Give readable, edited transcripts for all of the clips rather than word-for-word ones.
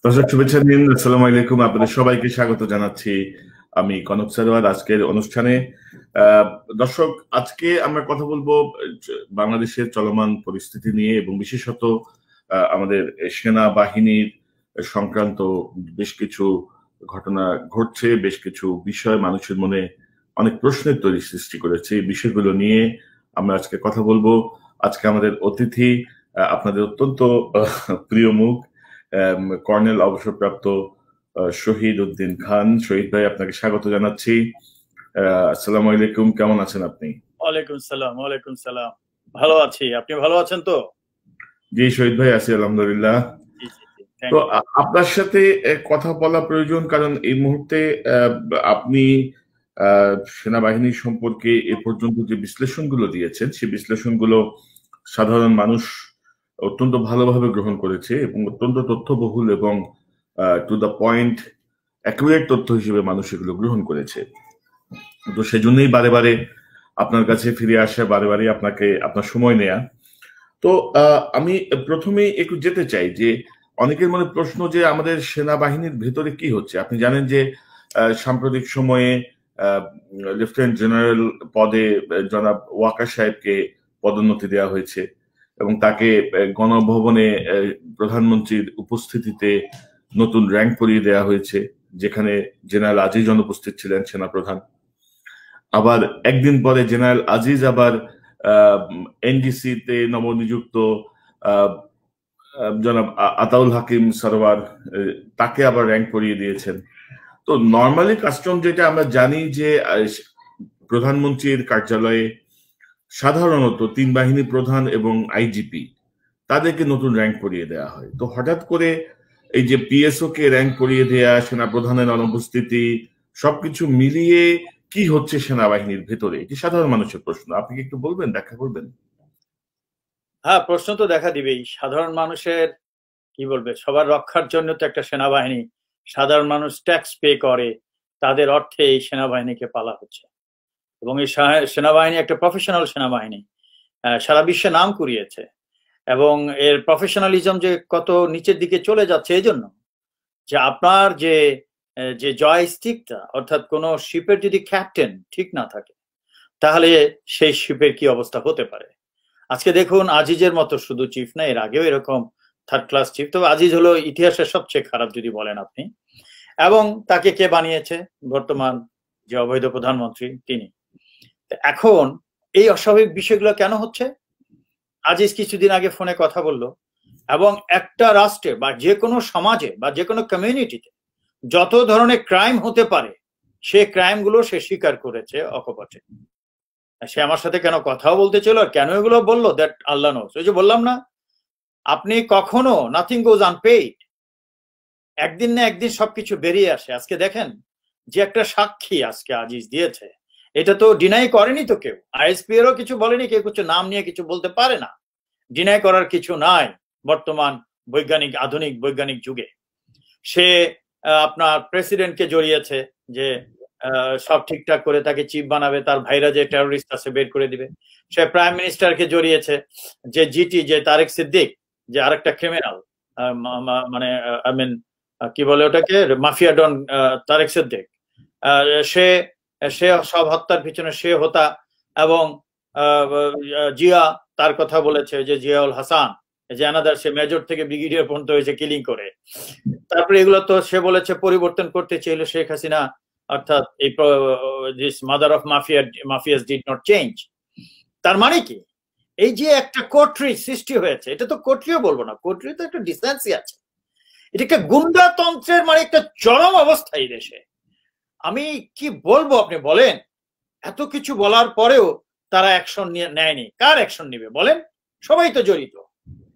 দর্শক শুভেচ্ছা দিন। আসসালামু আলাইকুম, আপনাদের সবাইকে স্বাগত জানাচ্ছি। আমি কনক সারোয়ার আজকের অনুষ্ঠানে। আহ, দর্শক, আজকে আমরা কথা বলবো বাংলাদেশের চলমান পরিস্থিতি নিয়ে এবং বিশেষত আমাদের সেনাবাহিনীর সংক্রান্ত বেশ কিছু ঘটনা ঘটছে, বেশ কিছু বিষয় মানুষের মনে অনেক প্রশ্নের সৃষ্টি করেছে। এই বিষয়গুলো নিয়ে আমরা আজকে কথা বলবো। আজকে আমাদের অতিথি আপনাদের অত্যন্ত প্রিয় মুখ, কর্নেল অবসরপ্রাপ্ত শহীদ উদ্দিন খান। শহীদ ভাই, আপনাকে স্বাগত জানাচ্ছি। আসসালামু আলাইকুম, কেমন আছেন আপনি? ওয়ালাইকুম সালাম। ওয়ালাইকুম সালাম। ভালো আছি, আপনি ভালো আছেন তো? জি শহীদ ভাই, আছি আলহামদুলিল্লাহ। তো আপনার সাথে কথা বলা প্রয়োজন, কারণ এই মুহূর্তে আপনি সেনাবাহিনী সম্পর্কে এ পর্যন্ত যে বিশ্লেষণগুলো দিয়েছেন, সেই বিশ্লেষণগুলো সাধারণ মানুষ অত্যন্ত ভালোভাবে গ্রহণ করেছে এবং অত্যন্ত তথ্যবহুল এবং টু দ্য পয়েন্ট অ্যাকুরেট তথ্য হিসেবে মানুষ এগুলো গ্রহণ করেছে। তো সেজন্যই বারে বারে আপনার কাছে ফিরে আসা, বারে বারে আপনার সময় নেয়া। তো আমি প্রথমেই একটু যেতে চাই যে অনেকের মনে প্রশ্ন যে আমাদের সেনাবাহিনীর ভেতরে কি হচ্ছে। আপনি জানেন যে সাম্প্রতিক সময়ে লেফটেন্যান্ট জেনারেল পদে জনাব ওয়াকার সাহেবকে পদোন্নতি দেওয়া হয়েছে এবং তাকে গণভবনে প্রধানমন্ত্রীর উপস্থিতিতে নতুন র্যাঙ্ক পরিয়ে দেওয়া হয়েছে, যেখানে জেনারেল আজিজ অনুপস্থিত ছিলেন, সেনাপ্রধান। আবার একদিন পরে জেনারেল আজিজ আবার এনডিসি তে নবনিযুক্ত জনাব আতাউল হাকিম সরওয়ার, তাকে আবার র্যাঙ্ক পরিয়ে দিয়েছেন। তো নর্মালি কাস্টম যেটা আমরা জানি যে প্রধানমন্ত্রীর কার্যালয়ে সাধারণত তিন বাহিনী প্রধান এবং আইজিপি তাদেরকে নতুন র্যাঙ্ক পরিয়ে দেওয়া হয়। তো হঠাৎ করে এই যে পিএসও কে র্যাঙ্ক পরিয়ে দেওয়া, সেনা প্রধানের অনুপস্থিতি, সবকিছু মিলিয়ে কি হচ্ছে সেনাবাহিনীর ভেতরে, এটি সাধারণ মানুষের প্রশ্ন। আপনি কি একটু বলবেন, ব্যাখ্যা করবেন? হ্যাঁ, প্রশ্ন তো দেখা দিবেই। সাধারণ মানুষের কি বলবে, সবার রক্ষার জন্য তো একটা সেনাবাহিনী, সাধারণ মানুষ ট্যাক্স পে করে, তাদের অর্থে এই সেনাবাহিনীকে পালা হচ্ছে এবং এই সেনাবাহিনী একটা প্রফেশনাল সেনাবাহিনী, সারা বিশ্বে নাম কুড়িয়েছে এবং এর প্রফেশনালিজম যে কত নিচের দিকে চলে যাচ্ছে এই জন্য যে আপনার যে যে জয়স্টিকটা, অর্থাৎ কোন শিপের যদি ক্যাপ্টেন ঠিক না থাকে তাহলে সেই শিপের কি অবস্থা হতে পারে। আজকে দেখুন, আজিজের মতো শুধু চিফ না, এর আগেও এরকম থার্ড ক্লাস চিফ, তবে আজিজ হলো ইতিহাসের সবচেয়ে খারাপ যদি বলেন আপনি। এবং তাকে কে বানিয়েছে? বর্তমান যে অবৈধ প্রধানমন্ত্রী তিনি। এখন এই অস্বাভাবিক বিষয়গুলো কেন হচ্ছে? আজিজ কিছুদিন আগে ফোনে কথা বলল এবং একটা রাষ্ট্রে বা যে কোনো সমাজে বা যে কোনো কমিউনিটিতে যত ধরনের ক্রাইম হতে পারে সে ক্রাইমগুলো সে স্বীকার করেছে অকপটে। সে আমার সাথে কেন কথাও বলতে ছিল আর কেন এগুলো বললো, দ্যাট আল্লাহ নোস। ওই যে বললাম না, আপনি কখনো নাথিং গোজ আনপেইড, একদিন না একদিন সবকিছু বেরিয়ে আসে। আজকে দেখেন যে একটা সাক্ষী আজকে আজিজ দিয়েছে, এটা তো ডিনাই করেনি তো কেউ, আইএসপি এরও কিছু বলেনি, কেউ কিছু নাম নিয়ে কিছু বলতে পারে না। ডিনাই করার কিছু নাই বর্তমান বৈজ্ঞানিক, আধুনিক বৈজ্ঞানিক যুগে। সে আপনার প্রেসিডেন্টকে জড়িয়েছে যে সব ঠিকঠাক করে তাকে চিফ বানাবে, তার ভাইরা যে টেরোরিস্ট আছে বের করে দিবে। সে প্রাইম মিনিস্টারকে জড়িয়েছে যে জিটি, যে তারেক সিদ্দিক, যে আরেকটা ক্রিমিনাল, মানে আই মিন কি বলে ওটাকে, মাফিয়া ডন তারেক সিদ্দিক, সে সে সব হত্যার পিছনে সে হোতা। এবং জিয়া তার কথা বলেছে, যে জিয়াউল হাসান, যে আনাদার, সে মেজর থেকে ব্রিগেডিয়ার পর্যন্ত হয়েছে কিলিং করে। তারপরে এগুলো তো সে বলেছে পরিবর্তন করতে চাইলে শেখ হাসিনা, অর্থাৎ এই this mother of mafias did not change. তার মানে কি, এই যে একটা কোটরি সৃষ্টি হয়েছে, এটা তো কোটরিও বলবো না, কোটরি তো একটা ডিসেন্সি আছে, এটা একটা গুন্ডাতন্ত্রের মানে একটা চরম অবস্থা এই দেশে। আমি কি বলবো, আপনি বলেন। এত কিছু বলার পরেও তারা অ্যাকশন নেয়নি। কার অ্যাকশন নিবে বলেন? সবাই তো জড়িত।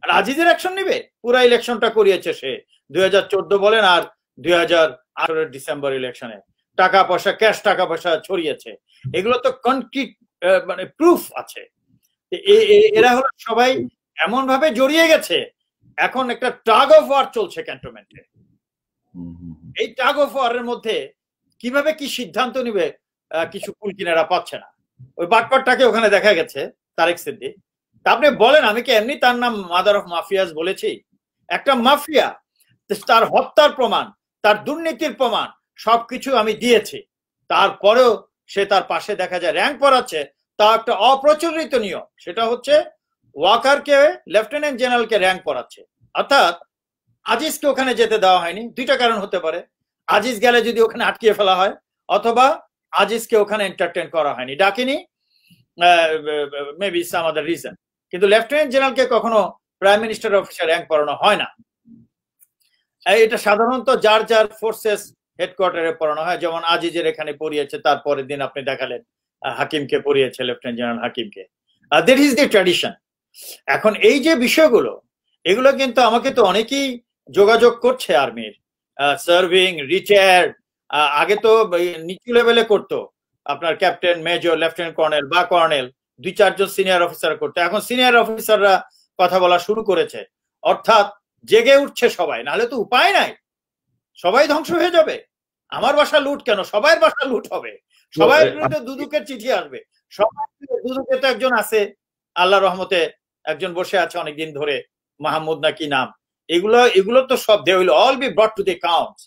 আর আজিজের অ্যাকশন নিবে? পুরা ইলেকশনটা করিয়েছে সে 2014 বলেন আর 2018 ডিসেম্বর ইলেকশনে টাকা পয়সা, ক্যাশ টাকা পয়সা ছড়িয়েছে। এগুলো তো কনক্রিট মানে প্রুফ আছে। এরা হলো সবাই এমন ভাবে জড়িয়ে গেছে, এখন একটা টাগ অফ ওয়ার চলছে ক্যান্টনমেন্টে। এই টাগ অফ ওয়ারের মধ্যে কিভাবে কি সিদ্ধান্ত নিবে কিছু কুলকিনারা পাচ্ছে না। ওই বাটপারটাকে ওখানে দেখা গেছে, তারেক সিদ্দিক। আপনি বলেন, আমি কি এমনি তার নাম মাদার অফ মাফিয়াস বলেছি? একটা মাফিয়া তার হত্যার প্রমাণ, তার দুর্নীতির প্রমাণ সবকিছু আমি দিয়েছি, তারপরেও সে তার পাশে দেখা যায় র্যাঙ্ক পড়াচ্ছে। তা একটা অপ্রচলিত নিয়ম, সেটা হচ্ছে ওয়াকারকে লেফটেন্যান্ট জেনারেলকে র্যাঙ্ক পড়াচ্ছে। অর্থাৎ আজিজকে ওখানে যেতে দেওয়া হয়নি। দুইটা কারণ হতে পারে, আজিজ গেলে যদি ওখানে আটকিয়ে ফেলা হয়, অথবা আজিজকে ওখানে এন্টারটেন করা হয়নি, ডাকিনি, মেবি সাম আদার রিজন। কিন্তু লেফটেন্যান্ট জেনারেলকে কখনো প্রাইম মিনিস্টার অফিসে র্যাঙ্ক পড়ানো হয় না। এটা সাধারণত যার যার ফোর্সেস হেডকোয়ার্টারে পড়ানো হয়। যেমন আজিজের এখানে পড়িয়েছে, তারপরের দিন আপনি দেখালেন হাকিমকে পড়িয়েছে, লেফটেন্যান্ট জেনারেল হাকিমকে। That is the tradition. এখন এই যে বিষয়গুলো, এগুলো কিন্তু আমাকে তো অনেকেই যোগাযোগ করছে আর্মির, সার্ভিং, রিটায়ার্ড, আগে তো নিচু লেভেলে করতো, আপনার ক্যাপ্টেন, মেজর, লেফটেন্যান্ট কর্নেল বা কর্নেল, 2-4 জন সিনিয়র অফিসার করতো। এখন সিনিয়র অফিসাররা কথা বলা শুরু করেছে। অর্থাৎ জেগে উঠছে সবাই, নাহলে তো উপায় নাই, সবাই ধ্বংস হয়ে যাবে। আমার বাসা লুট কেন, সবাই বাসা লুট হবে, সবাই বিরুদ্ধে দুদকের চিঠি আসবে। সবাই দুদকে তো একজন আছে, আল্লাহ রহমতে একজন বসে আছে অনেকদিন ধরে, মাহমুদ না কি নাম। এগুলো তো সব they will all be brought to the count.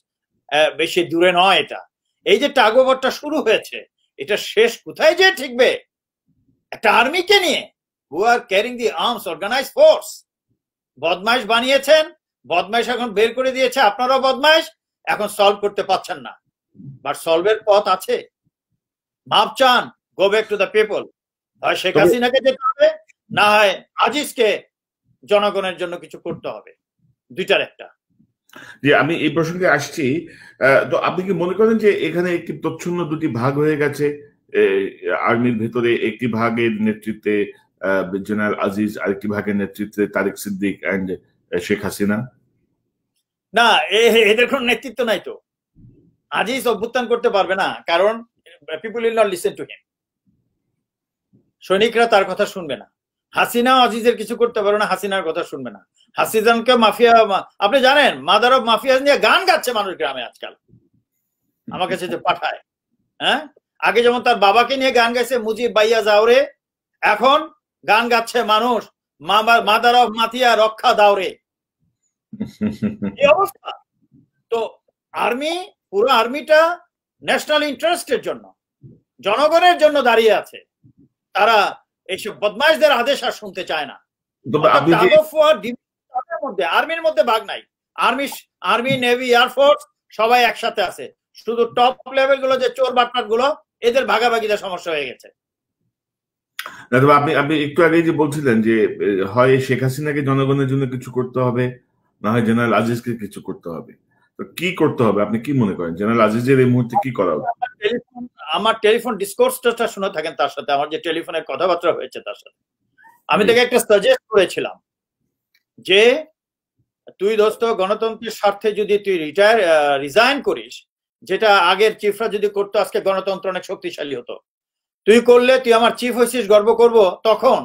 বেশি দূরে নয় এটা। এই যে টাগোবরটা শুরু হয়েছে, এটা শেষ কোথায় যে ঠিকবে? একটা আর্মিকে নিয়ে, হু আর ক্যারিং দি আর্মস, অর্গানাইজ ফোর্স। বদমাইশ বানিয়েছেন, বদমাইশ এখন বের করে দিয়েছে, আপনারাও বদমাইশ, এখন সলভ করতে পারছেন না। বাট সলভের পথ আছে। মাপ চান, go back to the people. হয় শেখ হাসিনাকে যেতে হবে, না হয় আজিজকে জনগণের জন্য কিছু করতে হবে, দুইটার একটা। যে আমি এই প্রসঙ্গে আসছি, তো আপনি কি মনে করেন যে এখানে একটি প্রচ্ছন্ন দুটি ভাগ হয়ে গেছে আর্মির ভেতরে? একটি ভাগের নেতৃত্বে জেনারেল আজিজ, আরেকটি ভাগের নেতৃত্বে তারেক সিদ্দিক এন্ড শেখ হাসিনা? না, এদের কোন নেতৃত্ব নাই তো। আজিজ অভ্যুত্থান করতে পারবে না, কারণ people will not listen to him. সৈনিকরা তার কথা শুনবে না। হাসিনা আজিজের কিছু করতে পারবে না, হাসিনার কথা শুনবে না। হাসিনাকে মাফিয়া, আপনি জানেন মাদার অফ মাফিয়া নিয়ে গান গাচ্ছে মানুষ গ্রামে আজকাল, আমার কাছে যে পাঠায়। হ্যাঁ, আগে যেমন তার বাবাকে নিয়ে গান গাইছে মুজিব বাইয়া যাওরে, এখন গান গাচ্ছে মানুষ মাদার অফ মাফিয়া রক্ষা দাওরে। এই অবস্থা। তো আর্মি, পুরো আর্মিটা ন্যাশনাল ইন্টারেস্টের জন্য, জনগণের জন্য দাঁড়িয়ে আছে। তারা এইসব বদমাইশদের আদেশ আর শুনতে চায় না। আর্মির মধ্যে ভাগ নাই। আর্মি, নেভি, এয়ারফোর্স সবাই একসাথে আছে। শুধু টপ লেভেল গুলো যে চোর বাটপাট গুলো, এদের ভাগাভাগিতে সমস্যা হয়ে গেছে। আপনি একটু আগে যে বলছিলেন যে হয় শেখ হাসিনাকে জনগণের জন্য কিছু করতে হবে, না হয় জেনারেল আজিজকে কিছু করতে হবে। তো কি করতে হবে আপনি কি মনে করেন? জেনারেল আজিজের এই মুহূর্তে কি করা হবে? আমার টেলিফোন ডিসকোর্সটা শুনে থাকেন, তার সাথে আমার যে টেলিফোনের কথাবার্তা হয়েছে তার সাথে আমি তাকে একটা সাজেস্ট করেছিলাম যে তুই দোস্ত গণতন্ত্রের স্বার্থে যদি তুই রিজাইন করিস, যেটা আগের চিফরা যদি করতো আজকে গণতন্ত্র অনেক শক্তিশালী হতো। তুই করলে, তুই আমার চিফ হয়েছিস, গর্ব করব তখন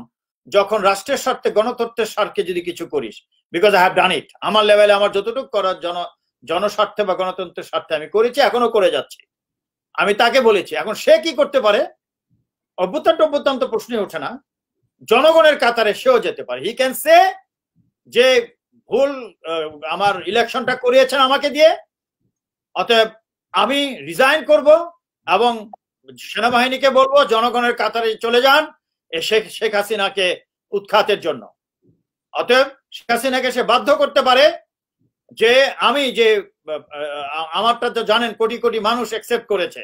যখন রাষ্ট্রের স্বার্থে, গণতন্ত্রের স্বার্থে যদি কিছু করিস, বিকজ আই হ্যাভ ডান ইট। আমার লেভেলে আমার যতটুকু করার জনস্বার্থে বা গণতন্ত্রের স্বার্থে আমি করেছি, এখনো করে যাচ্ছি। আমি তাকে বলেছি। এখন সে কি করতে পারে? অভ্যুত্থান তো প্রশ্নই ওঠে না। জনগণের কাতারে সেও যেতে পারে। হি ক্যান সে যে ভুল, আমার ইলেকশনটা করিয়েছেন আমাকে দিয়ে, অতএব আমি রিজাইন করব এবং সেনাবাহিনীকে বলবো জনগণের কাতারে চলে যান শেখ হাসিনাকে উৎখাতের জন্য। অতএব শেখ হাসিনাকে সে বাধ্য করতে পারে যে আমি যে আমারটা তো জানেন কোটি কোটি মানুষ অ্যাকসেপ্ট করেছে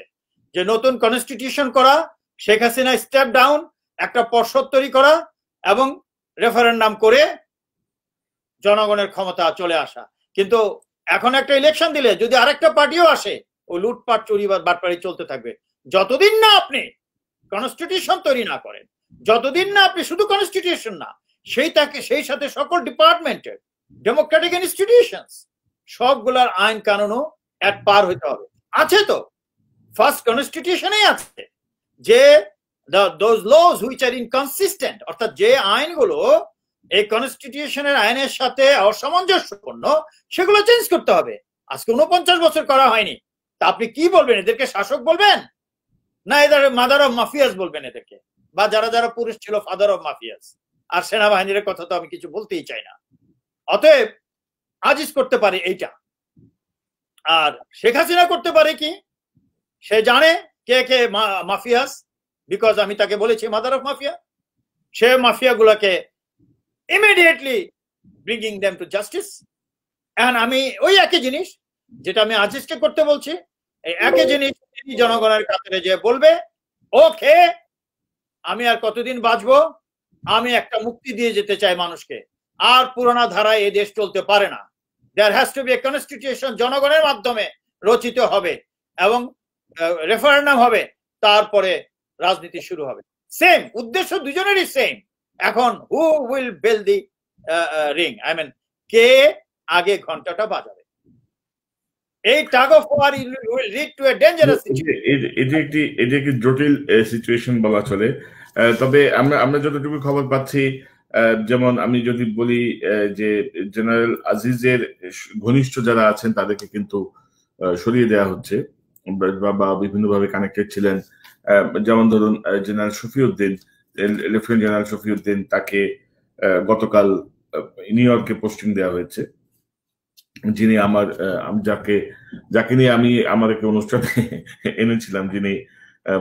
যে নতুন কনস্টিটিউশন করা, শেখ হাসিনা স্টেপ ডাউন, একটা পর্ষদ তৈরি করা এবং রেফারেন্ডাম করে জনগণের ক্ষমতা চলে আসা। কিন্তু এখন একটা ইলেকশন দিলে যদি আরেকটা পার্টিও আসে, ও লুটপাট চুরি বা বাটপাড়ি চলতে থাকবে। যতদিন না আপনি কনস্টিটিউশন তৈরি না করেন, যতদিন না আপনি শুধু কনস্টিটিউশন না, সেই সাথে সকল ডিপার্টমেন্টের ডেমোক্রেটিক ইনস্টিটিউশনস সবগুলার আইন কানুনও এক পার হইতে হবে। আছে তো, ফার্স্ট কনস্টিটিউশনেই আছে যে those laws which are inconsistent, অর্থাৎ যে আইনগুলো এই কনস্টিটিউশনের আইনের সাথে অসামঞ্জস্যপূর্ণ, সেগুলো চেঞ্জ করতে হবে। আজকে 49 বছর করা হয়নি। তা আপনি কি বলবেন? এদেরকে শাসক বলবেন, না এদের মাদার অফ মাফিয়াস বলবেন এদেরকে? বা যারা যারা পুরুষ ছিল ফাদার অফ মাফিয়াস। আর সেনাবাহিনীর কথা তো আমি কিছু বলতেই চাই না। অতএব আজিজ করতে পারে এইটা। আর শেখ হাসিনা করতে পারে কি, সে জানে কে কে মাফিয়াস, বিকজ আমি তাকে বলেছি মাদার অফ মাফিয়া। সে মাফিয়া গুলাকে immediately bringing them to justice. এখন আমি ওই একই জিনিস যেটা আমি আজিজকে করতে বলছি, এই একই জিনিস জনগণের কাছে যে বলবে ওকে আমি আর কতদিন বাঁচবো, আমি একটা মুক্তি দিয়ে যেতে চাই মানুষকে, আর পুরোনো ধারায় এই দেশ চলতে পারে না। There has to be a constitution, জনগণের মাধ্যমে রচিত হবে এবং রেফারেন্ডাম হবে, তারপরে রাজনীতি শুরু হবে। সেম উদ্দেশ্য দুজনেরই সেম। এখন who will bell the ring, I mean কে আগে ঘন্টাটা বাজাবে, এই tug of war will lead to a dangerous situation. এটি একটি জটিল সিচুয়েশন বলা চলে। তবে আমরা যতটুকু খবর পাচ্ছি, যেমন আমি যদি বলি যে জেনারেল আজিজের ঘনিষ্ঠ যারা আছেন তাদেরকে কিন্তু সরিয়ে দেওয়া হচ্ছে বা বিভিন্নভাবে কানেক্টেড ছিলেন। যেমন ধরুন general Shafiuddin, lieutenant general Shafiuddin, তাকে গতকাল নিউ ইয়র্কে পোস্টিং দেওয়া হয়েছে, যিনি যাকে নিয়ে আমি আমার একটা অনুষ্ঠানে এনেছিলাম, যিনি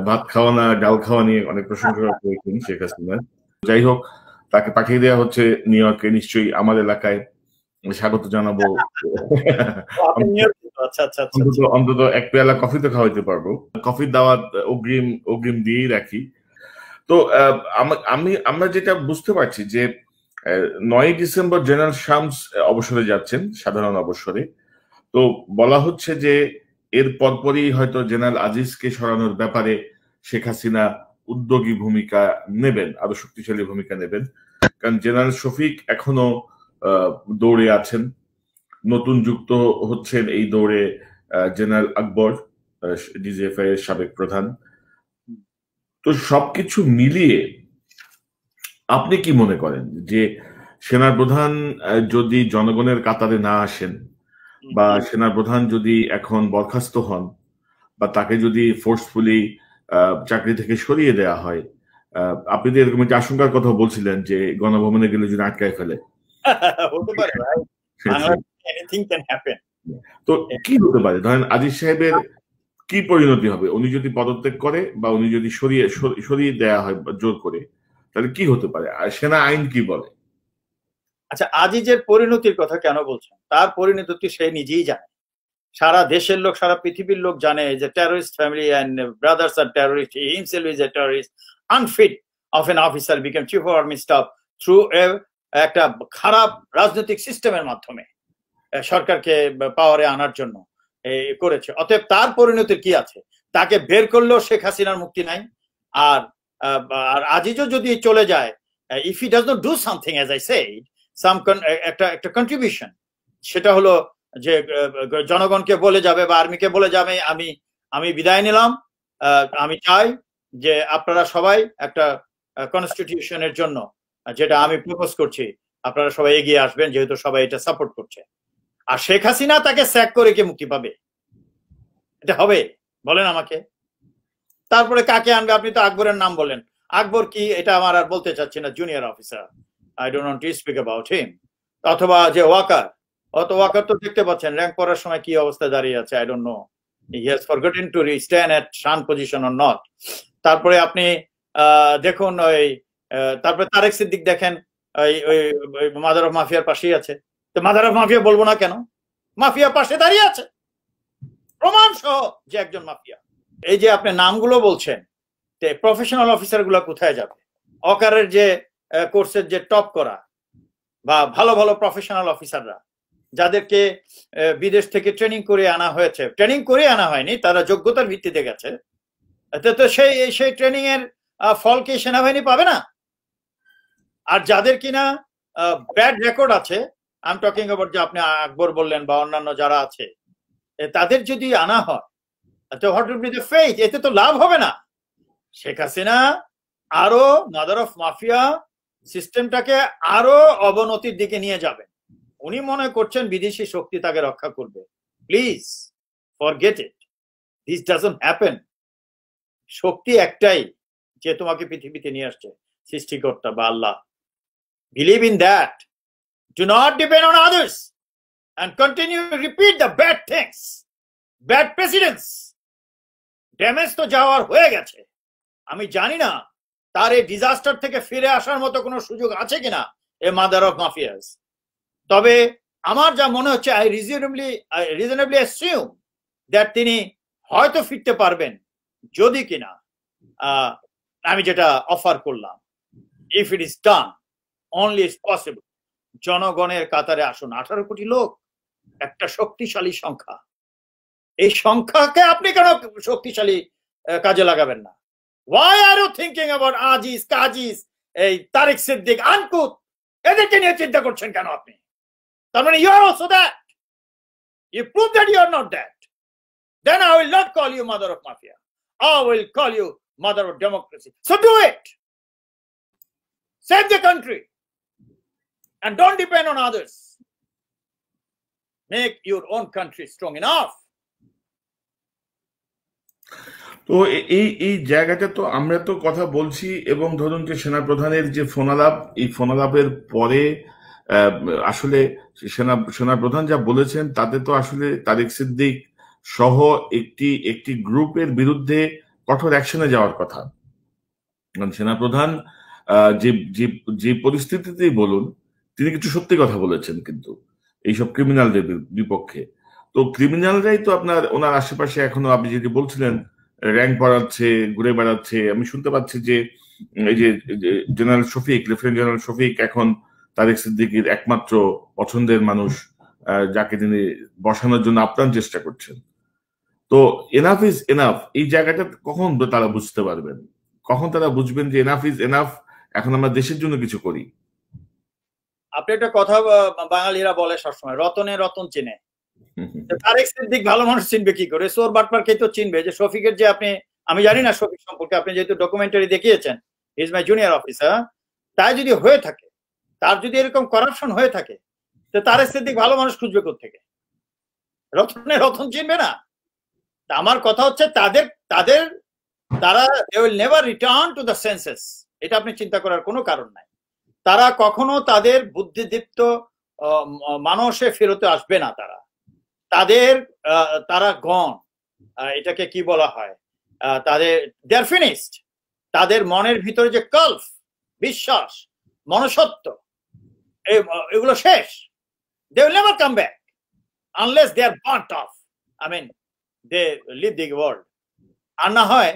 ভাত খাওয়া না ডাল খাওয়া নিয়ে অনেক প্রশংসা করেছেন শেখ হাসিনা। যাই হোক, তাকে পাঠিয়ে দেওয়া হচ্ছে নিউ ইয়র্কে। নিশ্চয়ই আমার এলাকায় স্বাগত জানাবো। অন্তত এক পেয়ালা কফি তো খাওয়াইতে পারবো, কফির দাওয়াত অগ্রিম দিয়েই রাখি। তো আমরা যেটা বুঝতে পারছি যে 9 ডিসেম্বর জেনারেল শামস অবসরে যাচ্ছেন, সাধারণ অবসরে। তো বলা হচ্ছে যে এর পরপরই হয়তো জেনারেল আজিজকে সরানোর ব্যাপারে শেখ হাসিনা উদ্যোগী ভূমিকা নেবেন, আরো শক্তিশালী ভূমিকা নেবেন। কারণ জেনারেল শফিক এখনো দৌড়ে আছেন, নতুন যুক্ত হচ্ছেন এই দৌড়ে জেনারেল আকবর, ডিজিএফআই এর সাবেক প্রধান। তো সবকিছু মিলিয়ে আপনি কি মনে করেন যে সেনাপ্রধান যদি জনগণের কাতারে না আসেন, বা সেনাপ্রধান যদি এখন বরখাস্ত হন, বা তাকে যদি ফোর্সফুলি চাকরি থেকে সরিয়ে দেওয়া হয়, আপনি তো এরকম একটা আশঙ্কার কথা বলছিলেন যে গণভবনে গেলে যদি আটকায় ফেলে, তো কি হতে পারে? ধরেন আজিজ সাহেবের কি পরিণতি হবে উনি যদি পদত্যাগ করে, বা উনি যদি সরিয়ে দেওয়া হয় জোর করে, তাহলে কি হতে পারে? আর সেনা আইন কি বলে? আচ্ছা, আজিজের পরিণতির কথা কেন বলছেন? তার পরিণতি সে নিজেই জানে, সারা দেশের লোক, সারা পৃথিবীর লোক জানে যে টেররিস্ট ফ্যামিলি এন্ড ব্রাদার্স আর terrorist, he himself is a terrorist, unfit of an officer became chief of army staff through একটা খারাপ রাজনৈতিক সিস্টেমের মাধ্যমে সরকারকে পাওয়ারে আনার জন্য করেছে। অতএব তার পরিণতি কি আছে? তাকে বের করলেও শেখ হাসিনার মুক্তি নাই। আর আজিজও যদি চলে যায়, if he does not do something as I said, একটা কন্ট্রিবিউশন, সেটা হলো যে জনগণকে বলে যাবে বা আর্মিকে বলে যাবে আমি বিদায় নিলাম, আমি চাই যে আপনারা সবাই একটা কনস্টিটিউশনের জন্য যেটা আমি প্রপোজ করছি আপনারা সবাই এগিয়ে আসবেন, যেহেতু সবাই এটা সাপোর্ট করছে। আর শেখ হাসিনা তাকে স্যাক করে কে মুক্তি পাবে? এটা হবে? বলেন আমাকে। তারপরে কাকে আনবে? আপনি তো আকবরের নাম বলেন। আকবর কি এটা আমার আর বলতে চাচ্ছি না, junior officer, I don't want to speak about him. অথবা যে ওয়াকার, ওয়াকার তো দেখতে পাচ্ছেন র্যাঙ্ক করার সময় কি অবস্থা দাঁড়িয়ে আছে, I don't know he has forgotten to stand at শান পজিশন অর নট। তারপরে আপনি দেখুন তারপরে তারেক সিদ্দিক দেখেন, ওই মাদার অফ মাফিয়ার পাশেই আছে। তো মাদার অফ মাফিয়া বলবো না কেন? মাফিয়া পাশে দাঁড়িয়ে আছে, প্রমাণ সহ যে একজন মাফিয়া। এই যে আপনি নামগুলো বলছেন, প্রফেশনাল অফিসার গুলা কোথায় যাবে? অকারের যে কোর্সের যে টপ করা বা ভালো ভালো প্রফেশনাল অফিসাররা, যাদেরকে বিদেশ থেকে ট্রেনিং করে আনা হয়েছে, ট্রেনিং করে আনা হয়নি, তারা যোগ্যতার ভিত্তিতে গেছে, তো সেই ট্রেনিং এর ফল কি সেনাবাহিনী পাবে না? আর যাদের কিনা ব্যাড রেকর্ড আছে, আই এম টকিং অ্যাবাউট, যে আপনি আকবর বললেন বা অন্যান্য যারা আছে, তাদের যদি আনা হয়, তো what will be the fate? এতে তো লাভ হবে না। শেখ হাসিনা আরো মাদার অফ মাফিয়া সিস্টেমটাকে আরো অবনতির দিকে নিয়ে যাবেন। উনি মনে করছেন বিদেশি শক্তি তাকে রক্ষা করবে। Please forget it, this doesn't happen. শক্তি একটাই, যে তোমাকে পৃথিবীতে নিয়ে আসছে, সৃষ্টিকর্তা বা আল্লাহ। Believe in that, do not depend on others. and continue to repeat the bad things, bad precedents. Damage তো যাওয়ার হয়ে গেছে। আমি জানি না তার এই ডিজাস্টার থেকে ফিরে আসার মতো কোনো সুযোগ আছে কিনা এ মাদার অফ মাফিয়াস। তবে আমার যা মনে হচ্ছে আই রিজনেবলি অ্যাসিউম দ্যাট তিনি হয়তো ফিরতে পারবেন যদি কিনা আমি যেটা অফার করলাম, if it is done only is possible. জনগণের কাতারে আসুন। 18 কোটি লোক একটা শক্তিশালী সংখ্যা। এই সংখ্যাকে আপনি কেন শক্তিশালী কাজে লাগাবেন না? Why are you thinking about Aziz কাজিজ, এই তারেক সিদ্দিক, আনকুত, এদেরকে নিয়ে চিন্তা করছেন কেন আপনি? তার মানে you are also that. You prove that you are not that. Then I will not call you mother of mafia. I will call you mother of democracy. So do it. Save the country. And don't depend on others. Make your own country strong enough. তো এই জায়গাটা তো আমরা তো কথা বলছি, এবং ধরুন যে সেনাপ্রধানের যে ফোনালাপ, এই ফোনালাপের পরে আসলে সেনাপ্রধান যা বলেছেন তাতে তো আসলে তারেক সিদ্দিক সহ একটি গ্রুপের বিরুদ্ধে কঠোর অ্যাকশনে যাওয়ার কথা। সেনাপ্রধান যে পরিস্থিতিতেই বলুন, তিনি কিছু সত্যি কথা বলেছেন কিন্তু এইসব ক্রিমিনালদের বিপক্ষে। তো ক্রিমিনালরাই তো ওনার আশেপাশে এখনো, আপনি যেটি বলছিলেন, র্যাঙ্ক বাড়াচ্ছে, ঘুরে বেড়াচ্ছে। আমি শুনতে পাচ্ছি যে এই যে general Shafiq, lieutenant general Shafiq এখন তারেক সিদ্দিকীর একমাত্র পছন্দের মানুষ, যাকে তিনি বসানোর জন্য আপ্রাণ চেষ্টা করছেন। তো এনাফ ইজ এনাফ, এই জায়গাটা কখন তারা বুঝতে পারবেন? কখন তারা বুঝবেন যে এনাফ ইজ এনাফ, এখন আমরা দেশের জন্য কিছু করি? আপনি একটা কথা বাঙালিরা বলে সবসময়, রতনে রতন চিনে। তারেক সিদ্দিক ভালো মানুষ চিনবে কি করে? চোর বাটপারকে তো চিনবে। যে শফিকের যে আমি জানি না শফিক সম্পর্কে, আপনি যেহেতু ডকুমেন্টারি দেখিয়েছেন, ইজ মাই জুনিয়র অফিসার, তাই যদি হয়ে থাকে, তার যদি এরকম করাপশন হয়ে থাকে, তো তারেক সিদ্দিক ভালো মানুষ খুঁজবে কোত্থেকে? রতনে রতন চিনবে না। আমার কথা হচ্ছে তারা they will never return to the senses. এটা আপনি চিন্তা করার কোনো কারণ নাই। তারা কখনো তাদের বুদ্ধিদীপ্ত মানুষে ফেরতে আসবে না। তারা গণ, এটাকে কি বলা হয়, দে আর ফিনিশড। তাদের মনের ভিতরে যে কল্প, বিশ্বাস, মনুষ্যত্ব, এগুলো শেষ। they will never come back unless they are burnt off. I mean they leave the world. আর না হয়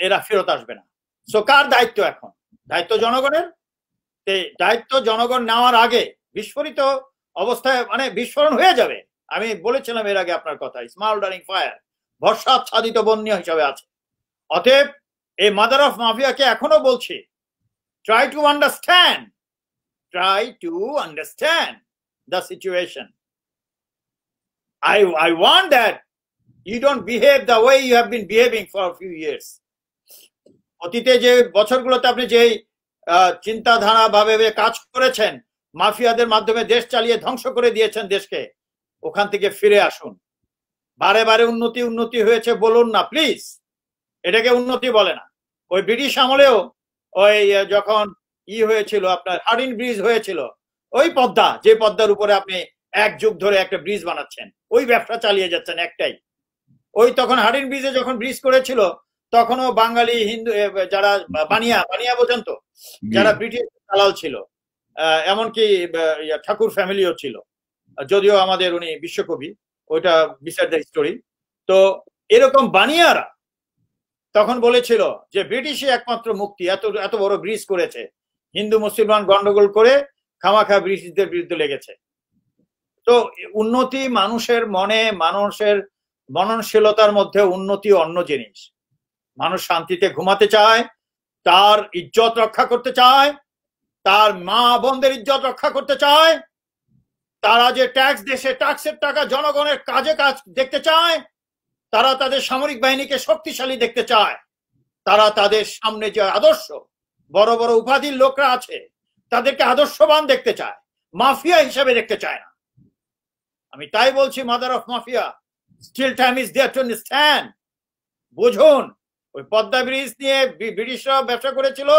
এরা ফেরত আসবে না। সো কার দায়িত্ব এখন? দায়িত্ব জনগণের। দায়িত্ব জনগণ নেওয়ার আগে বিস্ফোরিত অবস্থায়, বিস্ফোরণ হয়ে যাবে। আমি বলেছিলাম এর আগে আপনার কথা, স্মাউল্ডারিং ফায়ার, বর্ষাচ্ছাদিত বন্যা হিসাবে আছে। অতএব এই মাদার অফ মাফিয়াকে এখনো বলছি, try to understand the situation. I want that you don't behave the way you have been behaving for a few years. অতীতে যে বছরগুলোতে আপনি যে চিন্তাধারা ভাবে কাজ করেছেন, মাফিয়াদের মাধ্যমে দেশ চালিয়ে ধ্বংস করে দিয়েছেন দেশকে, ওখান থেকে ফিরে আসুন। বারে বারে উন্নতি হয়েছে বলুন না প্লিজ, এটাকে উন্নতি বলে না। ওই ব্রিটিশ আমলেও ওই যখন হয়েছিল, আপনার হার্ডিন ব্রিজ হয়েছিল, ওই পদ্মা, যে পদ্মার উপরে আপনি এক যুগ ধরে একটা ব্রিজ বানাচ্ছেন, ওই ব্যবসা চালিয়ে যাচ্ছেন একটাই। ওই তখন হার্ডিন ব্রিজে যখন ব্রিজ করেছিল, তখনও বাঙালি হিন্দু যারা বানিয়া বোঝেন তো, যারা ব্রিটিশ দালাল ছিল, এমনকি ঠাকুর ফ্যামিলিও ছিল, যদিও আমাদের উনি বিশ্বকবি, ওইটা বিসাইড দ্য স্টোরি। তো এরকম বানিয়ারা তখন বলেছিল যে ব্রিটিশই একমাত্র মুক্তি, এত বড় ব্রিজ করেছে, হিন্দু মুসলমান গন্ডগোল করে খামাখা ব্রিটিশদের বিরুদ্ধে লেগেছে। তো উন্নতি মানুষের মনে, মানুষের মননশীলতার মধ্যে উন্নতি অন্য জিনিস। মানুষ শান্তিতে ঘুমাতে চায়, তার ইজ্জত রক্ষা করতে চায়, তার মা বোনদের ইজ্জত রক্ষা করতে চায়, তারা যে ট্যাক্স দেশে ট্যাক্সের টাকা জনগণের কাজ দেখতে চায়, তারা তাদের সামরিক বাহিনীকে শক্তিশালী দেখতে চায়, তারা তাদের সামনে যে আদর্শ বড় বড় উপাধির লোকরা আছে তাদেরকে আদর্শবান দেখতে চায়, মাফিয়া হিসাবে দেখতে চায় না। আমি তাই বলছি, mother of mafia, still time is there to understand. বুঝুন, ওই পদ্মা ব্রিজ নিয়ে ব্রিটিশরা ব্যবসা করেছিল,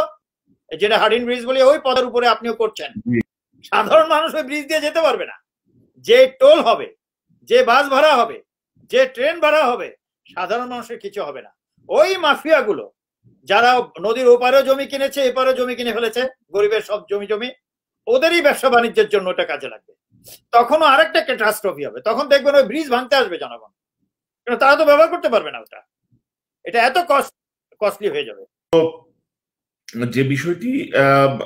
যেটা হার্ডিন ব্রিজ বলে, ওই পদের উপরে আপনিও করছেন। সাধারণ মানুষ ওই ব্রিজ দিয়ে যেতে পারবে না, যে টোল হবে, যে বাস ভাড়া হবে, যে ট্রেন ভাড়া হবে, সাধারণ মানুষের কিছু হবে না। ওই মাফিয়াগুলো যারা নদীর ওপারেও জমি কিনেছে, এপারেও জমি কিনে ফেলেছে, গরিবের সব জমি ওদেরই ব্যবসা বাণিজ্যের জন্য ওটা কাজে লাগবে। তখনও আরেকটা ক্যাটাস্ট্রফি হবে, তখন দেখবেন ওই ব্রিজ ভাঙতে আসবে জনগণ, কারণ তারা তো ব্যবহার করতে পারবে না ওটা, এটা এত কস্টলি হয়ে যাবে। যে বিষয়টি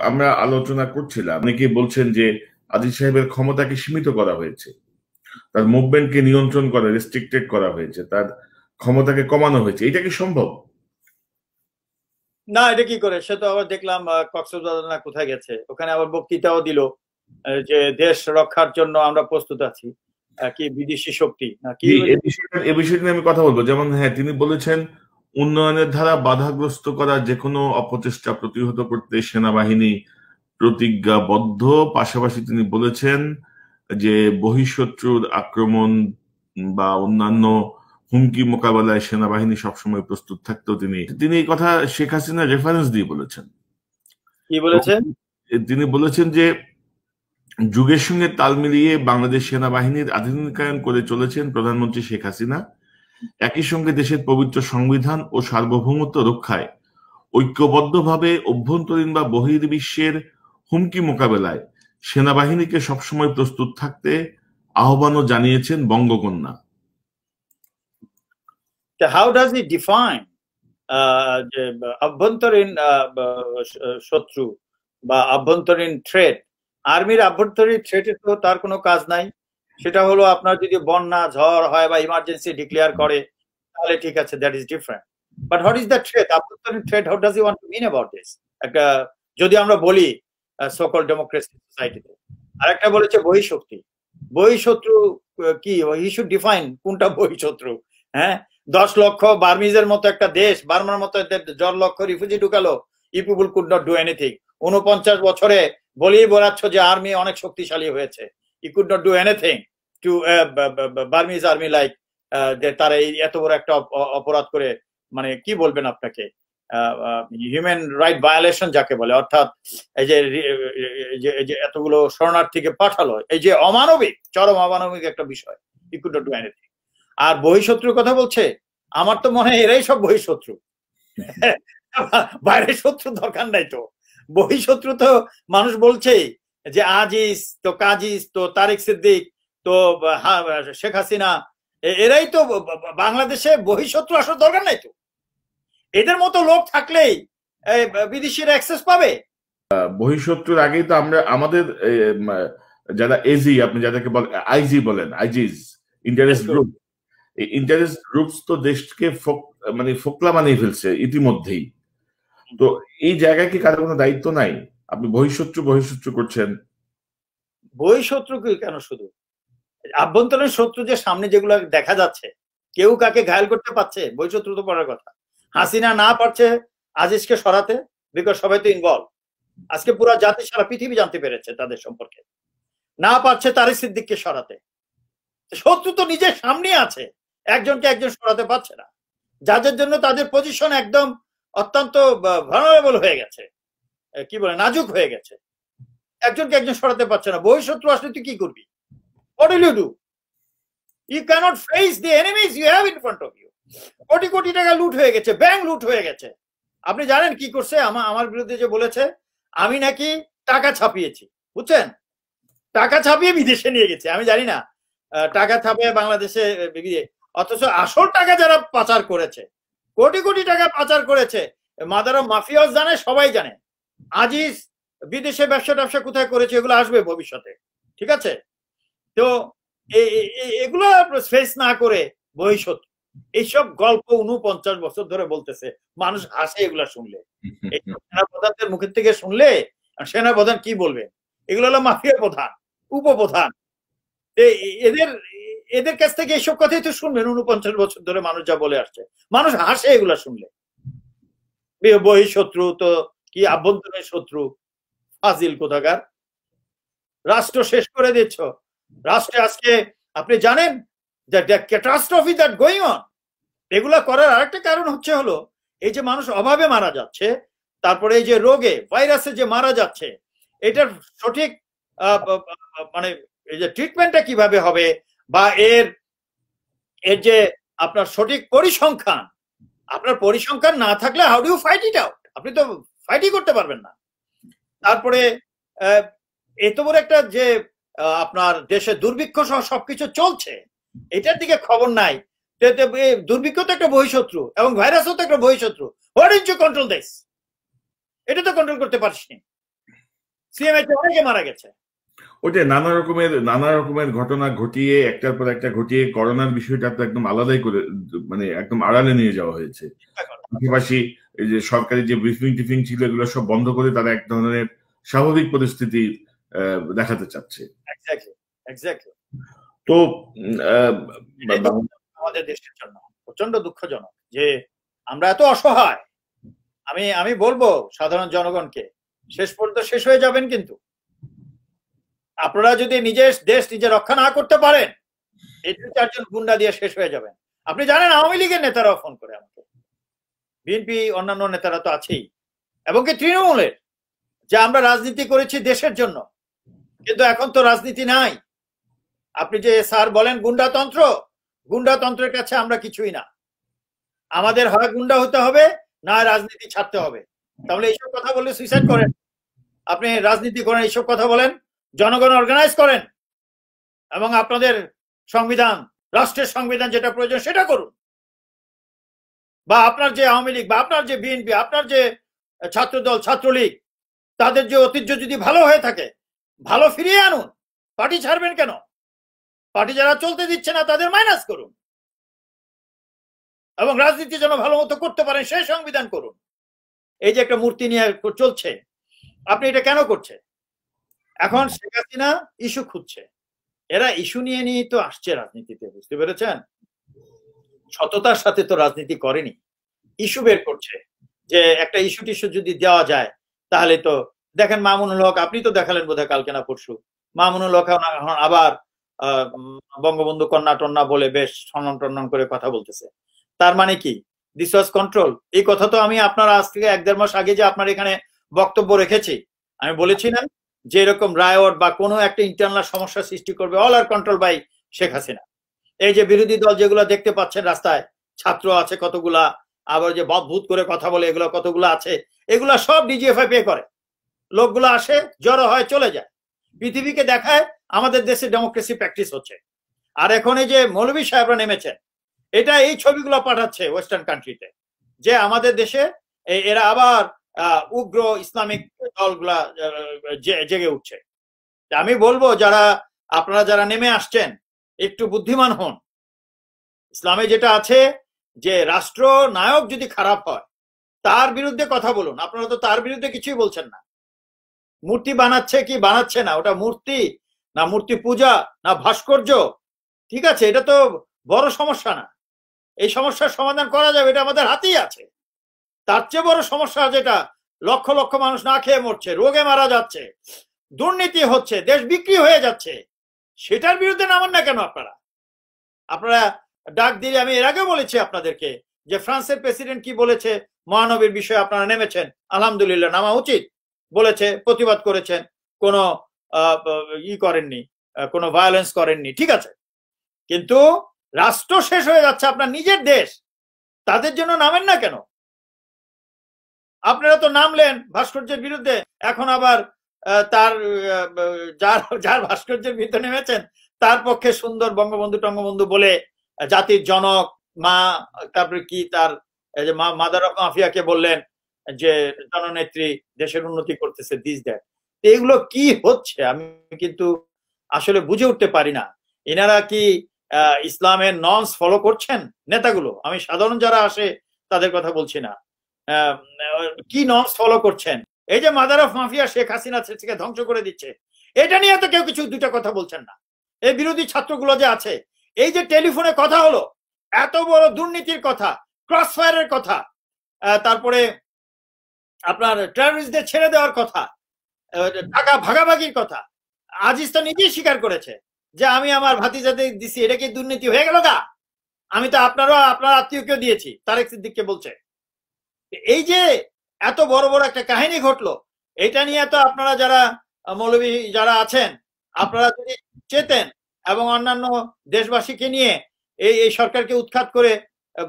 আমরা আলোচনা করছিলাম, অনেকে বলছেন যে আজিজ সাহেবের ক্ষমতাকে সীমিত করা হয়েছে, তার মুভমেন্টকে নিয়ন্ত্রণ করা, রেস্ট্রিক্টেড করা হয়েছে, তার ক্ষমতাকে কমানো হয়েছে। এটা কি সম্ভব? না, এটা কি করে? সে তো আবার দেখলাম কক্সবাজার না কোথায় গেছে, ওখানে আবার বক্তৃতাও দিল যে দেশ রক্ষার জন্য আমরা প্রস্তুত আছি, কি বিদেশি শক্তি নাকি এই বিষয়টি নিয়ে আমি কথা বলবো। যেমন হ্যাঁ, তিনি বলেছেন উন্নয়নের ধারা বাধাগ্রস্ত করা যে কোনো অপচেষ্টা প্রতিহত করতে সেনাবাহিনী প্রতিজ্ঞাবদ্ধ। পাশাপাশি তিনি বলেছেন যে বহিঃশত্রুর আক্রমণ বা অন্যান্য হুমকি মোকাবেলায় সেনাবাহিনী সবসময় প্রস্তুত থাকতেও তিনি এই কথা শেখ হাসিনা রেফারেন্স দিয়ে বলেছেন। কি বলেছেন? তিনি বলেছেন যে যুগের সঙ্গে তাল মিলিয়ে বাংলাদেশ সেনাবাহিনীর আধুনিকায়ন করে চলেছেন প্রধানমন্ত্রী শেখ হাসিনা। একই সঙ্গে দেশের পবিত্র সংবিধান ও সার্বভৌমত্ব রক্ষায় ঐক্যবদ্ধভাবে অভ্যন্তরীণ বা বহির্বিশ্বের হুমকি মোকাবেলায় সেনাবাহিনীকে সবসময় প্রস্তুত থাকতে আহ্বানও জানিয়েছেন বঙ্গকন্যা। How does he define যে আভ্যন্তরীণ শত্রু বা আভ্যন্তরীণ থ্রেট? আর্মির আভ্যন্তরীণ থ্রেটের তো তার কোনো কাজ নাই। সেটা হলো আপনার যদি বন্যা ঝড় হয় বা ইমার্জেন্সি ডিক্লেয়ার করে তাহলে ঠিক আছে, that is different. But what is the threat? আভ্যন্তরীণ threat, how does he want to mean about this? একটা যদি আমরা বলি সো-কল্ড ডেমোক্রেসি সোসাইটিতে, আরেকটা বলেছে বহিঃশক্তি। বহিঃশত্রু কি? হি শুড ডিফাইন কোনটা বহিঃশত্রু। হ্যাঁ, 10 লক্ষ বার্মিজের মতো একটা দেশ, বার্মার মতো 10 লক্ষ রিফিউজি ঢুকালো, you people could not do anything. 49 বছরে বলেই বেড়াচ্ছ যে আর্মি অনেক শক্তিশালী হয়েছে, you could not do anything to Burmese army like, তারা এই এত বড় একটা অপরাধ করে, মানে কি বলবেন আপনাকে, হিউম্যান রাইট ভায়োলেশন যাকে বলে, অর্থাৎ এই যে এতগুলো শরণার্থীকে পাঠালো, এই যে অমানবিক, চরম অমানবিক একটা বিষয়, you could not do anything. আর বহিঃশত্রুর কথা বলছে, আমার তো মনে হয় এরাই সব বহিঃশত্রু, বাইরের শত্রু দরকার নাই তো। বহিঃশত্রু তো মানুষ বলছেই যে আজিজ তো কাজিজ তো তারেক সিদ্দিক তো শেখ হাসিনা, এরাই তো বাংলাদেশে বহিঃশত্রু আসার দরকার নাই তো। এদের মতো লোক থাকলেই বিদেশিরা অ্যাক্সেস পাবে। বহিঃশত্রুর আগেই তো আমরা আমাদের যারা এজি, আপনি যাদেরকে আইজি বলেন, আইজিজ, ইন্টারেস্ট গ্রুপ, ইন্টারেস্ট গ্রুপস তো দেশকে মানে ফোকলা বানিয়ে ফেলছে ইতিমধ্যেই। তো এই জায়গায় কি কারো কোনো দায়িত্ব নাই? আপনি বহিঃশত্রু করছেন। বহিঃশত্রু কি কেন? শুধু আভ্যন্তরীণ শত্রু যে সামনে যেগুলো দেখা যাচ্ছে, কেউ কাকে ঘায়ল করতে পারছে? বহিঃশত্রু তো পড়ার কথা। হাসিনা না পারছে আজিজকে সরাতে, বিকজ সবাই তো ইনভলভ। আজকে পুরো জাতি, সারা পৃথিবী জানতে পেরেছে তাদের সম্পর্কে। না পারছে তারেক সিদ্দিককে সরাতে। শত্রু তো নিজের সামনে আছে, একজনকে একজন সরাতে পারছে না, যাদের জন্য তাদের পজিশন একদম অত্যন্ত ভালনারেবল হয়ে গেছে, কি বলে, নাজুক হয়ে গেছে। একজনকে একজন সরাতে পারছে না। বহিঃশত্রু আসলে তুই কি করবি? What will you do? You cannot face the enemies you have in front of you. Crore crore টাকা লুট হয়ে গেছে, ব্যাংক লুট হয়ে গেছে। আপনি জানেন কি করছে? আমার বিরুদ্ধে যে বলেছে আমি নাকি টাকা ছাপিয়েছি, বুঝছেন? টাকা ছাপিয়ে বিদেশে নিয়ে গেছে। আমি জানি না টাকা ছাপিয়ে বাংলাদেশে, অথচ আসল টাকা যারা পাচার করেছে, কোটি কোটি টাকা পাচার করেছে, মাদার অফ মাফিয়াস জানে, সবাই জানে। আজিজ বিদেশে ব্যবসা কোথায় করেছে, এগুলো আসবে ভবিষ্যতে, ঠিক আছে? তো এগুলো ফেস না করে বহিঃশত্রু, এইসব গল্প 49 বছর ধরে বলতেছে, মানুষ হাসে এগুলা শুনলে। সেনাপ্রধানদের মুখের থেকে শুনলে সেনাপ্রধান কি বলবে? এগুলো হলো মাফিয়া প্রধান, উপপ্রধান। এদের কাছ থেকে এইসব কথাই তো শুনবেন 49 বছর ধরে মানুষ যা বলে আসছে। মানুষ হাসে এগুলা শুনলে। বহিঃশত্রু তো কি, আভ্যন্তরীণ শত্রু, ফাজিল কোথাকার। রাষ্ট্র শেষ করে দিচ্ছ। রাষ্ট্রে আজকে আপনি জানেন ক্যাটাস্ট্রফি দ্যাট গোয়িং অন, এগুলা করার আরেকটা কারণ হচ্ছে হলো এই যে মানুষ অভাবে মারা যাচ্ছে, তারপরে এই যে রোগে, ভাইরাসে যে মারা যাচ্ছে, এটার সঠিক মানে এই যে ট্রিটমেন্টটা কিভাবে হবে বা এর যে আপনার সঠিক পরিসংখ্যান, আপনার পরিসংখ্যান না থাকলে how do you fight it out? আপনি তো ফাইটই করতে পারবেন না। তারপরে এত বড় একটা যে আপনার দেশে দুর্ভিক্ষ সহ সবকিছু চলছে, এটার দিকে খবর নাই। দুর্ভিক্ষ তো একটা বহিঃশত্রু এবং ভাইরাসও তো একটা বহিঃশত্রু। What is you control this? এটা তো কন্ট্রোল করতে পারছিনি। সিএমএইচ অনেকে মারা গেছে। ওটা নানা রকমের ঘটনা ঘটিয়ে একটার পর একটা ঘটিয়ে করোনার বিষয়টা তো একদম আলাদাই করে, মানে একদম আড়ালে নিয়ে যাওয়া হয়েছে। পাশাপাশি এই যে সরকারি যে ব্রিফিং টিফিং ছিল এগুলো সব বন্ধ করে তারা এক ধরনের স্বাভাবিক পরিস্থিতি দেখাতে চাচ্ছে। তো আমাদের দেশের জন্য প্রচন্ড দুঃখজনক যে আমরা এত অসহায়। আমি বলবো সাধারণ জনগণকে, শেষ পর্যন্ত শেষ হয়ে যাবেন, কিন্তু আপনারা যদি নিজের দেশ নিজে রক্ষা না করতে পারেন, এই 2-4 গুন্ডা দিয়ে শেষ হয়ে যাবেন। আপনি জানেন আওয়ামী লীগের নেতারাও ফোন করে আমাকে, বিএনপি অন্যান্য নেতারা তো আছেই, এবং কি তৃণমূলের, যে আমরা রাজনীতি করেছি দেশের জন্য, কিন্তু এখন তো রাজনীতি নাই। আপনি যে স্যার বলেন গুন্ডাতন্ত্রের কাছে আমরা কিছুই না। আমাদের হয় গুন্ডা হতে হবে, না রাজনীতি ছাড়তে হবে। তাহলে এইসব কথা বললে সুইসাইড করেন, আপনি রাজনীতি করেন, এইসব কথা বলেন, জনগণ অর্গানাইজ করেন এবং আপনাদের সংবিধান, রাষ্ট্রের সংবিধান যেটা প্রয়োজন সেটা করুন। বা আপনার যে আওয়ামী লীগ বা আপনার যে বিএনপি, আপনার যে ছাত্রদল ছাত্রলীগ, তাদের যে ঐতিহ্য যদি ভালো হয়ে থাকে, ভালো ফিরিয়ে আনুন। পার্টি ছাড়বেন কেন? পার্টি যারা চলতে দিচ্ছে না তাদের মাইনাস করুন এবং রাজনীতি যেন ভালো মতো করতে পারেন সেই সংবিধান করুন। এই যে একটা মূর্তি নিয়ে চলছে, আপনি এটা কেন করছে? এখন শেখ হাসিনা ইস্যু খুঁজছে, এরা ইস্যু নিয়ে তো আসছে রাজনীতিতে, বুঝতে পেরেছেন? সততার সাথে তো রাজনীতি করেনি, ইস্যু বের করছে যে একটা ইস্যু টিস্যু যদি দেওয়া যায় তাহলে তো। দেখেন মামুনুল হক, আপনি তো দেখালেন বোধহয় কালকে না পরশু, মামুনুল হক আবার বঙ্গবন্ধু কন্যা টন্যা বলে বেশ সম্মান টন্মান করে কথা বলতেছে। তার মানে কি দিস ওয়াজ কন্ট্রোল? এই কথা তো আমি আপনার আজ থেকে 1-1.5 মাস আগে যে আপনার এখানে বক্তব্য রেখেছি, আমি বলেছি না যে এরকম রায়ট বা কোনো একটা ইন্টারনাল সমস্যা সৃষ্টি করবে, all are control by Sheikh Hasina. এই যে বিরোধী দল যেগুলো দেখতে পাচ্ছেন রাস্তায়, ছাত্র আছে কতগুলা, আবার যে বদভূত করে কথা বলে এগুলো কতগুলো আছে, এগুলা সব ডিজিএফআই পে করে। লোকগুলো আসে, জড়ো হয়, চলে যায়, পৃথিবীকে দেখায় আমাদের দেশে ডেমোক্রেসি প্র্যাকটিস হচ্ছে। আর এখন এই যে মৌলভী সাহেবরা নেমেছেন, এটা এই ছবিগুলো পাঠাচ্ছে ওয়েস্টার্ন কান্ট্রিতে যে আমাদের দেশে এরা আবার উগ্র ইসলামিক দলগুলা জেগে উঠছে। আমি বলবো আপনারা যারা নেমে আসছেন একটু বুদ্ধিমান হন। ইসলামে যেটা আছে যে রাষ্ট্র নায়ক যদি খারাপ হয় তার বিরুদ্ধে কথা বলুন। আপনারা তো তার বিরুদ্ধে কিছুই বলছেন না। মূর্তি বানাচ্ছে কি বানাচ্ছে না, ওটা মূর্তি না মূর্তি পূজা না ভাস্কর্য, ঠিক আছে, এটা তো বড় সমস্যা না। এই সমস্যার সমাধান করা যাবে, এটা আমাদের হাতেই আছে। তার চেয়ে বড় সমস্যা যেটা লক্ষ লক্ষ মানুষ না খেয়ে মরছে, রোগে মারা যাচ্ছে, দুর্নীতি হচ্ছে, দেশ বিক্রি হয়ে যাচ্ছে, সেটার বিরুদ্ধে নামান না কেন আপনারা ডাক দিলে? আমি এর আগে বলেছি আপনাদেরকে যে ফ্রান্সের প্রেসিডেন্ট কি বলেছে মহানবীর বিষয়ে, আপনারা নেমেছেন, আলহামদুলিল্লাহ, নামা উচিত বলেছে, প্রতিবাদ করেছেন, কোনো করেননি, কোনো ভায়োলেন্স করেননি, ঠিক আছে। কিন্তু রাষ্ট্র শেষ হয়ে যাচ্ছে, আপনার নিজের দেশ, তাদের জন্য নামেন না কেন? আপনারা তো নামলেন ভাস্কর্যের বিরুদ্ধে, এখন আবার তার যার ভাস্কর্যের বিরুদ্ধে নেমেছেন তার পক্ষে সুন্দর বঙ্গবন্ধু টঙ্গবন্ধু বলে জাতির জনক মা, তারপরে কি তার মাদার অফ মাফিয়াকে বললেন যে জননেত্রী, দেশের উন্নতি করতেছে, দিস দ্যাট। এগুলো কি হচ্ছে আমি কিন্তু আসলে বুঝে উঠতে পারি না। এনারা কি ইসলামের নর্মস ফলো করছেন নেতাগুলো? আমি সাধারণ যারা আসে তাদের কথা বলছি না, কি নর্মস ফলো করছেন? এই যে mother of mafia Sheikh Hasina থেকে ধ্বংস করে দিচ্ছে, এটা নিয়ে তো কেউ কিছু দুইটা কথা বলছেন না। এই বিরোধী ছাত্রগুলো যে আছে, এই যে টেলিফোনে কথা হলো, এত বড় দুর্নীতির কথা, ক্রস ফায়ারের কথা, তারপরে আপনার টেররিস্টদের ছেড়ে দেওয়ার কথা, টাকা ভাগাভাগির কথা, আজিজ তো নিজেই স্বীকার করেছে যে আমি আমার ভাতিজাদের দিছি, এটা কি দুর্নীতি হয়ে গেল গা? আমি তো আপনার আত্মীয়কেও দিয়েছি, তারেক সিদ্দিককে বলছে। এই যে এত বড় বড় একটা কাহিনী ঘটলো, এটা নিয়ে তো আপনারা যারা মৌলবী যারা আছেন, আপনারা যদি চেতেন এবং অন্যান্য দেশবাসীকে নিয়ে এই সরকারকে উৎখাত করে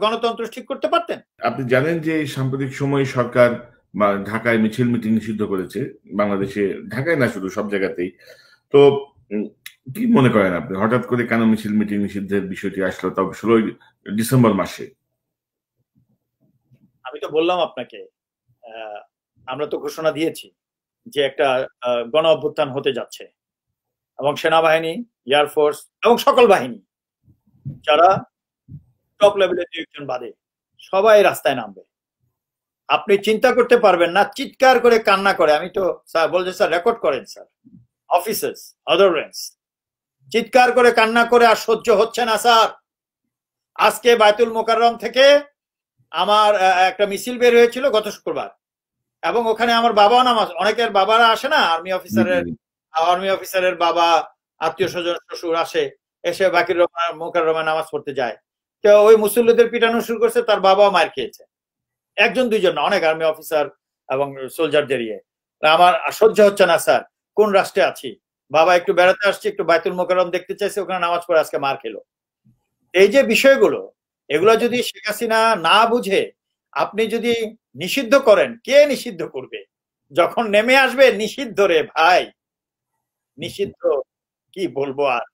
গণতন্ত্র ঠিক করতে পারতেন। আপনি জানেন যে সাম্প্রতিক সময়ে সরকার ঢাকায় মিছিল মিটিং নিষিদ্ধ করেছে, বাংলাদেশে, ঢাকায় না শুধু সব জায়গাতেই। তো কি মনে করেন আপনি, হঠাৎ করে কেন মিছিল মিটিং নিষিদ্ধের বিষয়টি আসলো, তাও 16 ডিসেম্বর মাসে? আমি তো বললাম আপনাকে, আমরা তো ঘোষণা দিয়েছি যে একটা গণ অভ্যুত্থান হতে যাচ্ছে এবং সেনাবাহিনী, এয়ারফোর্স এবং সকল বাহিনী যারা টপ লেভেলের ডিরেকশন বাদে সবাই রাস্তায় নামবে। আপনি চিন্তা করতে পারবেন না, চিৎকার করে কান্না করে, আমি তো স্যার বলছে স্যার রেকর্ড করেন স্যার, অফিসার্স আদার র্যাঙ্কস চিৎকার করে কান্না করে আর সহ্য হচ্ছে না স্যার। আজকে বায়তুল মোকাররম থেকে আমার একটা মিছিল বের হয়েছিল গত শুক্রবার, এবং ওখানে আমার বাবাও নামাজ, অনেকের বাবারা আসে না, আর্মি অফিসারের বাবা, আত্মীয় স্বজন, শ্বশুর আসে, এসে বাকির মোকাররমে নামাজ পড়তে যায়। তো ওই মুসল্লিদের পিটানো শুরু করছে, তার বাবাও মার খেয়েছে, একজন দুইজন না, অনেক আর্মি অফিসার এবং সোলজারদের ইয়ে। আমার সহ্য হচ্ছে না স্যার, কোন রাষ্ট্রে আছি, বাবা একটু বেড়াতে আসছে, একটু বায়তুল মোকাররম দেখতে চাইছে, ওখানে নামাজ পড়ে আজকে মার খেলো। এই যে বিষয়গুলো, এগুলো যদি শেখ হাসিনা না বুঝে আপনি যদি নিষিদ্ধ করেন, কে নিষিদ্ধ করবে? যখন নেমে আসবে নিষিদ্ধ, রে ভাই নিষিদ্ধ, কি বলবো আর।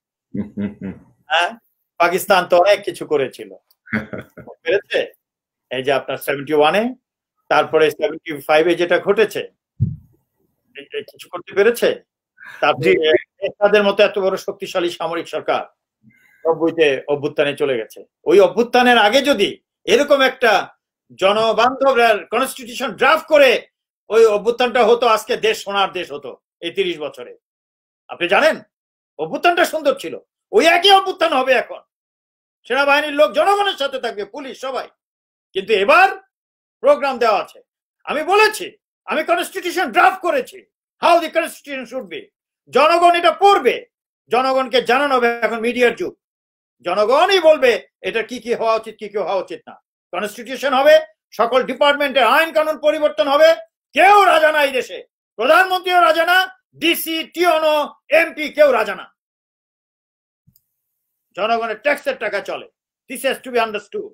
হ্যাঁ, পাকিস্তান তো অনেক কিছু করেছিল, পেরেছে। এই যে আপনার 71-এ, তারপরে 75-এ যেটা ঘটেছে, কিছু করতে পেরেছে। তারপরে তাদের মতো এত বড় শক্তিশালী সামরিক সরকার 90-তে অভ্যুত্থানে চলে গেছে। ওই অভ্যুত্থানের আগে যদি এরকম একটা জনবান্ধব কনস্টিটিউশন ড্রাফট করে ওই অভ্যুত্থানটা হতো, আজকে দেশ সোনার দেশ হতো এই 30 বছরে। আপনি জানেন অভ্যুত্থানটা সুন্দর ছিল, ওই একই অভ্যুত্থান হবে এখন। সেনাবাহিনীর লোক জনগণের সাথে থাকবে, পুলিশ সবাই। কিন্তু এবার প্রোগ্রাম দেওয়া আছে, আমি বলেছি, আমি কনস্টিটিউশন ড্রাফট করেছি, how the constitution should be. জনগণ এটা পড়বে, জনগণকে জানানো হবে। এখন মিডিয়ার যুগ, জনগণই বলবে এটা কি কি হওয়া উচিত, কি কি হওয়া উচিত না। কনস্টিটিউশন হবে, সকল ডিপার্টমেন্টের আইন কানুন পরিবর্তন হবে। কেউ রাজা না এই দেশে, প্রধানমন্ত্রীও রাজা না, ডিসি, টিওনো, এমপি কেউ রাজা না। জনগণের ট্যাক্সের টাকা চলে। This has to B understood.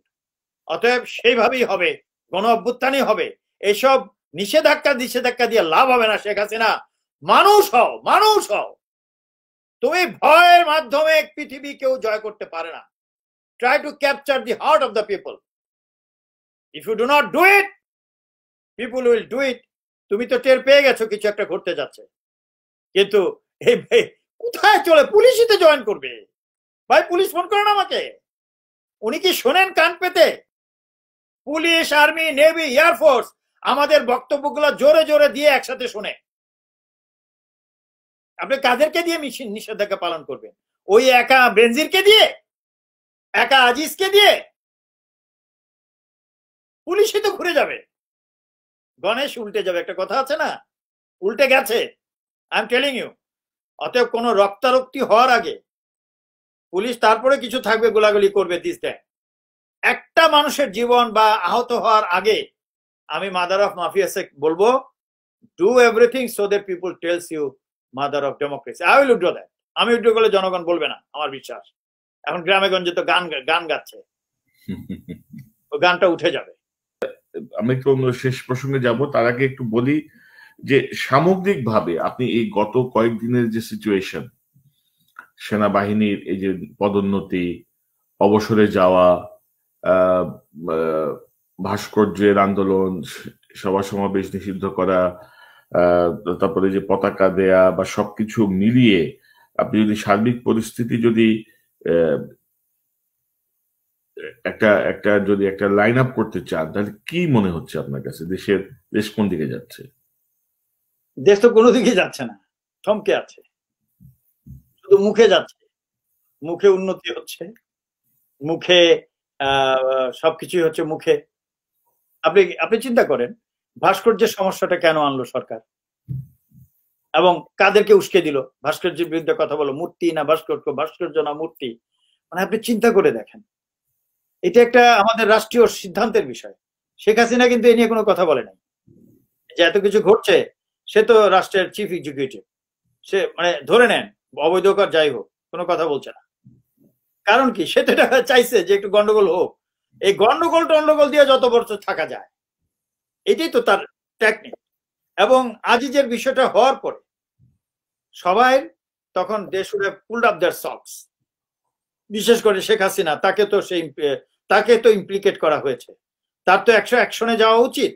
অতএব সেইভাবেই হবে, গণ অভ্যুত্থানই হবে। এইসব নিষেধাজ্ঞা দিয়ে লাভ হবে না। শেখ হাসিনা, মানুষ হও, মানুষ হও। তুমি ভয়ের মাধ্যমে পৃথিবী কেউ জয় করতে পারে না। Try to capture the heart of the people. If you do not do it, people will do it. তুমি তো টের পেয়ে গেছো কিছু একটা ঘটতে যাচ্ছে, কিন্তু এই কোথায় চলে, পুলিশই তো জয়েন করবে। ভাই পুলিশ ফোন করেন আমাকে, উনি কি শোনেন কান পেতে? পুলিশ, আর্মি, নেভি, এয়ারফোর্স আমাদের বক্তব্যগুলো জোরে জোরে দিয়ে একসাথে শুনে। আপনি কাদেরকে দিয়ে নিষেধাজ্ঞা পালন করবেন? ওই একা বেনজিরকে দিয়ে, একা আজিজকে দিয়ে? পুলিশই তো ঘুরে যাবে, গণেশ উল্টে যাবে। একটা কথা আছে না, উল্টে গেছে, আই এম টেলিং ইউ। অতএব কোনো রক্তারক্তি হওয়ার আগে পুলিশ তারপরে কিছু থাকবে, গোলাগুলি করবে, দিস দেয়। একটা মানুষের জীবন বা আহত হওয়ার আগে আমি মাদার অফ মাফিয়াসে বলবো, do everything so that people tells you mother of democracy. I will withdraw that. আমি উইথড্র করলে জনগণ বলবে না, আমার বিশ্বাস। এখন গ্রামে গঞ্জে তো গান গাচ্ছে, ও গানটা উঠে যাবে। আমি একটু শেষ প্রসঙ্গে যাব, তার আগে একটু বলি যে সামগ্রিকভাবে আপনি এই গত কয়েকদিনের যে সিচুয়েশন, সেনাবাহিনীর এই যে পদোন্নতি, অবসরে যাওয়া, ভাস্কর্যের আন্দোলন, সভা সমাবেশ নিষিদ্ধ করা, তারপরে যে পতাকা দেয়া বা সবকিছু মিলিয়ে আপনি যদি সার্বিক পরিস্থিতি যদি একটা লাইন আপ করতে চান, তাহলে কি মনে হচ্ছে আপনার কাছে, দেশ কোন দিকে যাচ্ছে? দেশ তো কোনো দিকে যাচ্ছে না, থমকে আছে, শুধু মুখে যাচ্ছে। মুখে উন্নতি হচ্ছে, মুখে সবকিছুই হচ্ছে মুখে। আপনি চিন্তা করেন ভাস্কর্যের সমস্যাটা কেন আনলো সরকার এবং কাদেরকে উস্কে দিল? ভাস্কর্যের বিরুদ্ধে কথা বলো, মূর্তি না ভাস্কর্য, ভাস্কর্য না মূর্তি। মানে আপনি চিন্তা করে দেখেন, এটা একটা আমাদের রাষ্ট্রীয় সিদ্ধান্তের বিষয়। শেখ হাসিনা কিন্তু এ নিয়ে কোনো কথা বলে নাই। যে এত কিছু ঘটছে, সে তো রাষ্ট্রের চিফ এক্সিকিউটিভ, সে মানে ধরে নেন অবৈধকর যাই হোক, কোনো কথা বলছে না। কারণ কি, সে তো এটা চাইছে যে একটু গন্ডগোল হোক, এই গন্ডগোল টন্ডগোল দিয়ে যত বছর থাকা যায়, এটাই তো তার টেকনিক। এবং আজিজের বিষয়টা হওয়ার পরে সবাই তখন they should have pulled up their socks. বিশেষ করে শেখ হাসিনা, তাকে তো ইমপ্লিকেট করা হয়েছে, তার তো অ্যাকশনে যাওয়া উচিত,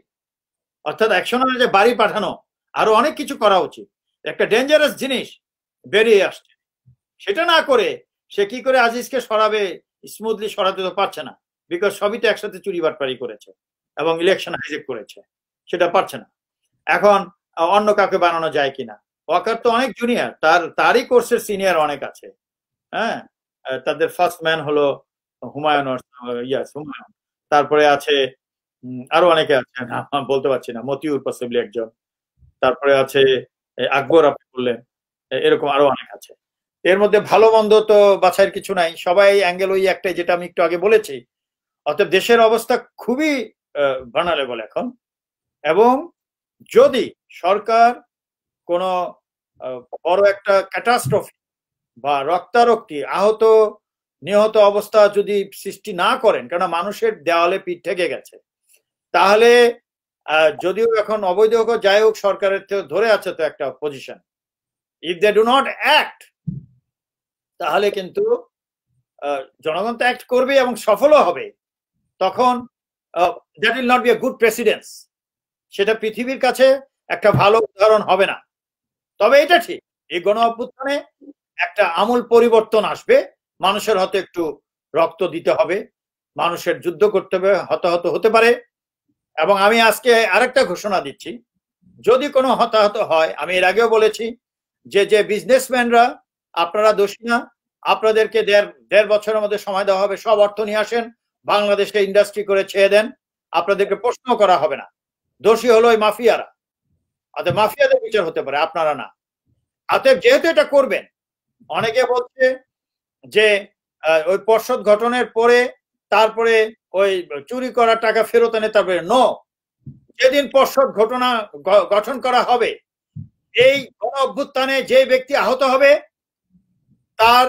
অর্থাৎ অ্যাকশনে যে বাড়ি পাঠানো, আরো অনেক কিছু করা উচিত। একটা ডেঞ্জারাস জিনিস বেরিয়ে আসছে, সেটা না করে সে কি করে আজিজকে সরাবে, স্মুথলি সরাতে তো পারছে না, বিকজ সবই তো একসাথে চুরি বাটপারি করেছে এবং ইলেকশন হাইজেক করেছে, সেটা পারছে না। এখন অন্য কাউকে বানানো যায় কিনা, ওয়াকার তো অনেক জুনিয়র, তারই কোর্সের সিনিয়র অনেক আছে। হ্যাঁ, তাদের ফার্স্ট ম্যান হলো হুমায়ুন, হুমায়ুন, তারপরে আছে আরো অনেকে আছে, বলতে পারছি না, মতিউর পসিবলি একজন, তারপরে আছে আকবর, আপনি বললেন, এরকম আরো অনেক আছে। এর মধ্যে ভালো মন্দ তো বাছাইয়ের কিছু নাই, সবাই অ্যাঙ্গেল ওই একটাই, যেটা আমি একটু আগে বলেছি। অতএব দেশের অবস্থা খুবই ভার্নারেবল এখন, এবং যদি সরকার কোনো বড় একটা ক্যাটাস্ট্রফি বা রক্তারক্তি, আহত নিহত অবস্থা যদি সৃষ্টি না করেন, কেন মানুষের দেওয়ালে পিঠ থেকে গেছে, তাহলে যদিও এখন অবৈধ হোক যাই হোক সরকারের ধরে আছে তো একটা position, if they do not act, তাহলে কিন্তু জনগণ তো অ্যাক্ট করবে এবং সফলও হবে, তখন that will not be a good precedence, সেটা পৃথিবীর কাছে একটা ভালো উদাহরণ হবে না। তবে এটা ঠিক, এই গণ অভ্যুত্থানে একটা আমূল পরিবর্তন আসবে, মানুষের হয়তো একটু রক্ত দিতে হবে, মানুষের যুদ্ধ করতে হবে, হতাহত হতে পারে। এবং আমি আজকে আরেকটা ঘোষণা দিচ্ছি, যদি কোনো হতাহত হয়, আমি এর আগেও বলেছি যে বিজনেসম্যানরা আপনারা দোষী না, আপনাদেরকে দেড় বছরের মধ্যে সময় দেওয়া হবে, সব অর্থ নিয়ে আসেন, বাংলাদেশকে ইন্ডাস্ট্রি করে ছেড়ে দেন, আপনাদেরকে প্রশ্ন করা হবে না, দোষী হলো ওই মাফিয়ারা, অতএব মাফিয়াদের বিচার হতে পারে, আপনারা না। অতএব যেহেতু এটা করবেন, অনেকে বলছে যে ওই পর্ষদ গঠনের পরে তারপরে ওই চুরি করা টাকা ফেরত এনে তারপরে, নো, যেদিন পর্ষদ গঠন করা হবে, এই গণ অভ্যুত্থানে যে ব্যক্তি আহত হবে, তার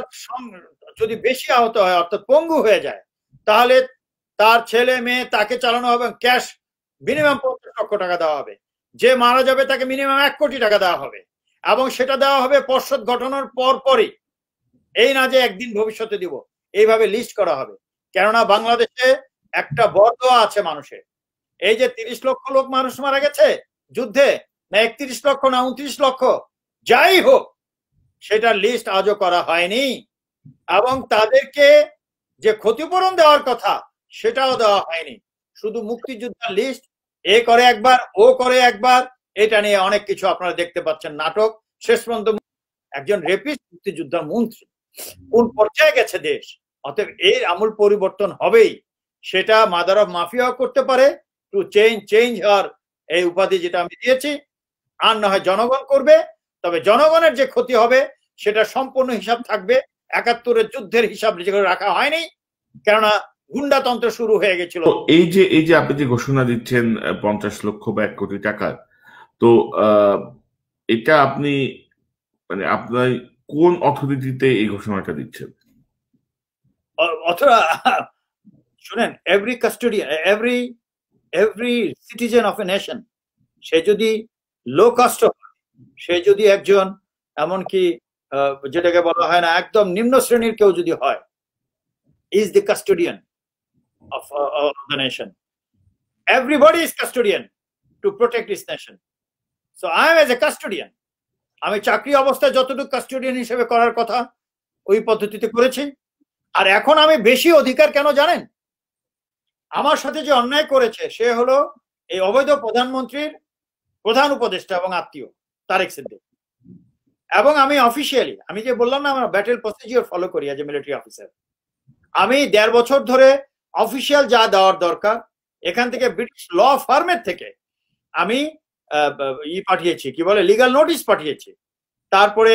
যদি বেশি আহত হয়, অর্থাৎ পঙ্গু হয়ে যায়, তাহলে তার ছেলে মেয়ে তাকে চালানো হবে, ক্যাশ মিনিমাম 50 লক্ষ টাকা দেওয়া হবে, যে মারা যাবে তাকে মিনিমাম 1 কোটি টাকা দেওয়া হবে, এবং সেটা দেওয়া হবে পর্ষদ গঠনের পরই, এই না যে একদিন ভবিষ্যতে দিব, এইভাবে লিস্ট করা হবে। কেননা বাংলাদেশে একটা বর্গ আছে মানুষের, এই যে 30 লক্ষ লোক মানুষ মারা গেছে যুদ্ধে, না 31 লক্ষ না 29 লক্ষ, যাই হোক, সেটার লিস্ট আজও করা হয়নি, এবং তাদেরকে যে ক্ষতিপূরণ দেওয়ার কথা সেটাও দেওয়া হয়নি, শুধু মুক্তিযোদ্ধার লিস্ট, এ করে একবার, ও করে একবার, এটা নিয়ে অনেক কিছু আপনারা দেখতে পাচ্ছেন, নাটক। শেষ পর্যন্ত একজন রেপিস্ট মুক্তিযোদ্ধার মন্ত্রী, কোন পর্যায়ে গেছে দেশ। অতএব এর আমূল পরিবর্তন হবেই, সেটা মাদার অফ মাফিয়াও করতে পারে, টু চেঞ্জ হার, এই উপাধি যেটা আমি দিয়েছি, আর না হয় জনগণ করবে। তবে জনগণের যে ক্ষতি হবে সেটা সম্পূর্ণ হিসাব থাকবে, 71-এর যুদ্ধের হিসাব যেগুলো রাখা হয়নি, কেননা গুন্ডাতন্ত্র শুরু হয়ে গেছিল। এই যে আপনি যে ঘোষণা দিচ্ছেন 50 লক্ষ বা 1 কোটি টাকার, তো এটা আপনি মানে আপনার কোন অথরিটিতে এই ঘোষণাটা দিচ্ছেন? অথবা শুনেন, every custodian, every citizen of a nation, সে যদি লো কাস্ট, সে যদি একজন এমনকি যেটাকে বলা হয় না একদম নিম্ন শ্রেণীর কেউ যদি হয়, is the custodian of the nation. Everybody is custodian to protect this nation. So I am as a custodian, আমি চাকরি অবস্থায় যতটুকু কাস্টোডিয়ান হিসেবে করার কথা ওই পদ্ধতিতে করেছি। আর এখন আমি বেশি অধিকার কেন জানেন? আমার সাথে যে অন্যায় করেছে সে হলো এই অবৈধ প্রধানমন্ত্রীর প্রধান উপদেষ্টা এবং আত্মীয় তারেক সিদ্দিক, এবং আমি অফিসিয়ালি, আমি যে বললাম না আমরা ব্যাটেল প্রসিডিওর ফলো করি এজ এ মিলিটারি অফিসার, আমি 1.5 বছর ধরে অফিসিয়াল যা দেওয়ার দরকার এখান থেকে ব্রিটিশ ল ফার্মের থেকে আমি পাঠিয়েছি, কি বলে, লিগাল নোটিশ পাঠিয়েছি। তারপরে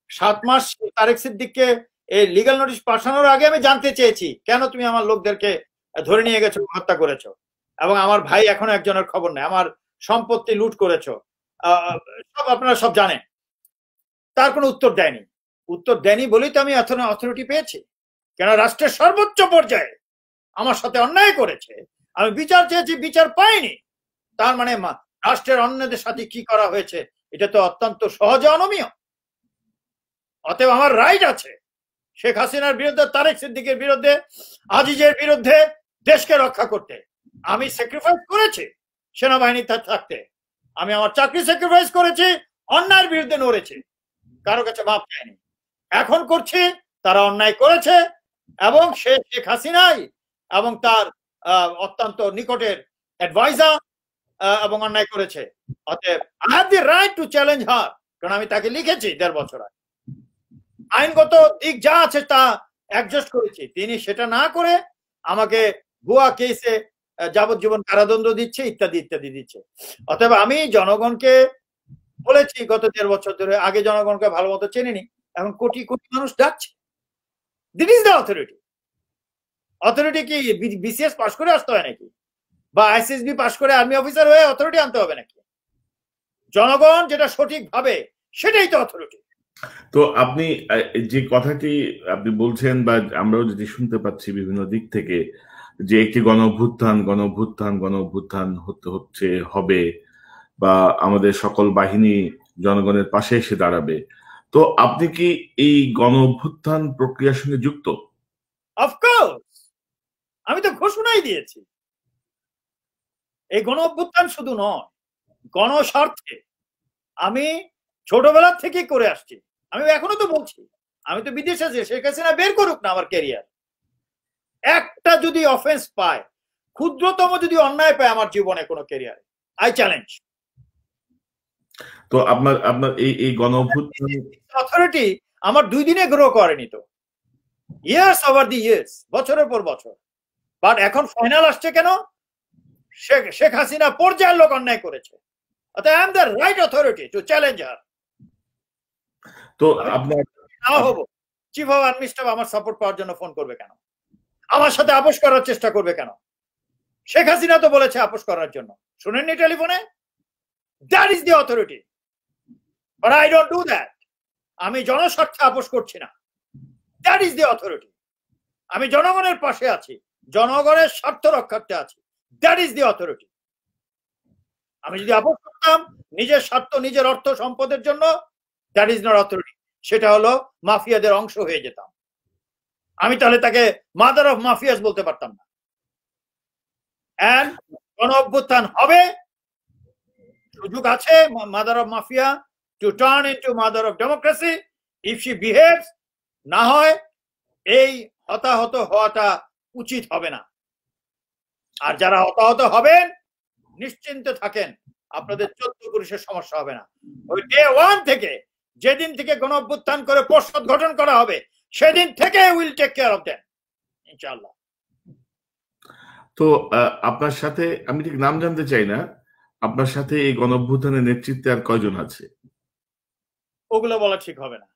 7 মাস তারেক সিদ্দিককে এই লিগাল নোটিশ পাঠানোর আগে আমি জানতে চেয়েছি, কেন তুমি আমার লোকদেরকে ধরে নিয়ে গেছো, হত্যা করেছো, এবং আমার ভাই এখনো একজনের খবর নেই, আমার সম্পত্তি লুট করেছো, সব আপনারা সব জানেন। তার কোনো উত্তর দেয়নি। উত্তর দেনি বলেই তো আমি অথরিটি পেয়েছি। কেন রাষ্ট্রের সর্বোচ্চ পর্যায়ে আমার সাথে অন্যায় করেছে, আমি বিচার চেয়েছি, বিচার পাইনি। তার মানে রাষ্ট্রের অন্যদের সাথে কি করা হয়েছে এটা তো অত্যন্ত সহজে অনমীয়। অতএব আমার রাইট আছে শেখ হাসিনার বিরুদ্ধে, তারেক সিদ্দিকের বিরুদ্ধে, আজিজের বিরুদ্ধে দেশকে রক্ষা করতে। আমি স্যাক্রিফাইস করেছি সেনাবাহিনী থাকতে, আমি আমার চাকরি স্যাক্রিফাইস করেছি, অন্যায়ের বিরুদ্ধে লড়েছি, কারো কাছে মাপ চাইনি। এখন করছি, তারা অন্যায় করেছে এবং শেখ হাসিনাই এবং তার অত্যন্ত নিকটের অ্যাডভাইজার এবং অন্যায় করেছে। অতএব I have the right to challenge her, কারণ আমি তাকে লিখেছি 1.5 বছর আগে। আইনগত দিক যা আছে তা অ্যাডজাস্ট করেছি, তিনি সেটা না করে আমাকে ভুয়া কেসে যাবজ্জীবন কারাদণ্ড দিচ্ছে, ইত্যাদি ইত্যাদি দিচ্ছে। অতএব আমি জনগণকে বলেছি গত 1.5 বছর ধরে, আগে জনগণকে ভালো মতো চেনেনি, এখন কোটি কোটি মানুষ ডাকছে। This is the authority. Authority কি বিসিএস পাস করে আসতে হয় নাকি, বা আইসিএসবি পাস করে আর্মি অফিসার হয়ে অথরিটি আনতে হবে নাকি? জনগণ যেটা সঠিক ভাবে সেটাই তো অথরিটি। তো আপনি যে কথাটি আপনি বলছেন বা আমরাও যেটি শুনতে পাচ্ছি বিভিন্ন দিক থেকে, যে একটি গণ অভ্যুত্থান হচ্ছে হবে, বা আমাদের সকল বাহিনী জনগণের পাশে এসে দাঁড়াবে, তো আপনি কি এই গণ অভ্যুত্থান প্রক্রিয়ার সঙ্গে যুক্ত? অফকোর্স, আমি তো ঘোষণাই দিয়েছি। এই গণ অভ্যুত্থান শুধু নয়, গণস্বার্থে আমি ছোটবেলা থেকে করে আসছি। আমি এখনো তো বলছি, আমি তো বিদেশে আছি, শেখ হাসিনা বের করুক না আমার ক্যারিয়ার। একটা যদি অফেন্স পায়, ক্ষুদ্রতম যদি অন্যায় পায় আমার জীবনে কোনো ক্যারিয়ারে, আই চ্যালেঞ্জ। তো আপনার এই গণ অভ্যুত্থান অথরিটি আমার 2 দিনে গ্রো করেনি তো, ইয়ার্স ওভার দি ইয়ার্স, বছরের পর বছর। বাট এখন ফাইনাল আসছে কেন? শেখ হাসিনা পর্যায়ের লোক অন্যায় করেছে, অতএব I am the right authority to challenge her. তো আপনার নাও হবো, চিফ অফ আর্মি স্টাফ আমার সাপোর্ট পাওয়ার জন্য ফোন করবে কেন? আমার সাথে আপোষ করার চেষ্টা করবে কেন? শেখ হাসিনা তো বলেছে আপোষ করার জন্য, শুনেননি টেলিফোনে? That is the authority, but I don't do that. আমি জনস্বার্থে আপোষ করছি না, দ্যাট ইজ দি অথরিটি। আমি জনগণের পাশে আছি, জনগণের স্বার্থ রক্ষার্থে আছি, দ্যাট ইজ দি অথরিটি। আমি যদি আপোষ করতাম নিজের স্বার্থ, নিজের অর্থ সম্পদের জন্য, দ্যাট ইজ নট অথরিটি, সেটা হলো মাফিয়াদের অংশ হয়ে যেতাম। আমি তাহলে তাকে মাদার অফ মাফিয়াস বলতে পারতাম না। এন্ড গণ অভ্যুত্থান হবে, সুযোগ আছে mother of mafia to turn into mother of democracy if she behaves. না হয় এই হতাহত হওয়াটা উচিত হবে না। আর যারা হতাহত হবেন নিশ্চিন্তে থাকেন, আপনাদের 14 পুরুষের সমস্যা হবে না। ওই ডে 1 থেকে, যেদিন থেকে গণ অভ্যুত্থান করে পর্ষদ গঠন করা হবে, সেদিন থেকে will take care of them ইনশাআল্লাহ। তো আপনার সাথে, আমি ঠিক নাম জানতে চাই না, আপনার সাথে এই গণ অভ্যুত্থানের নেতৃত্বে আর কয়জন আছে? ওগুলো বলা ঠিক হবে না,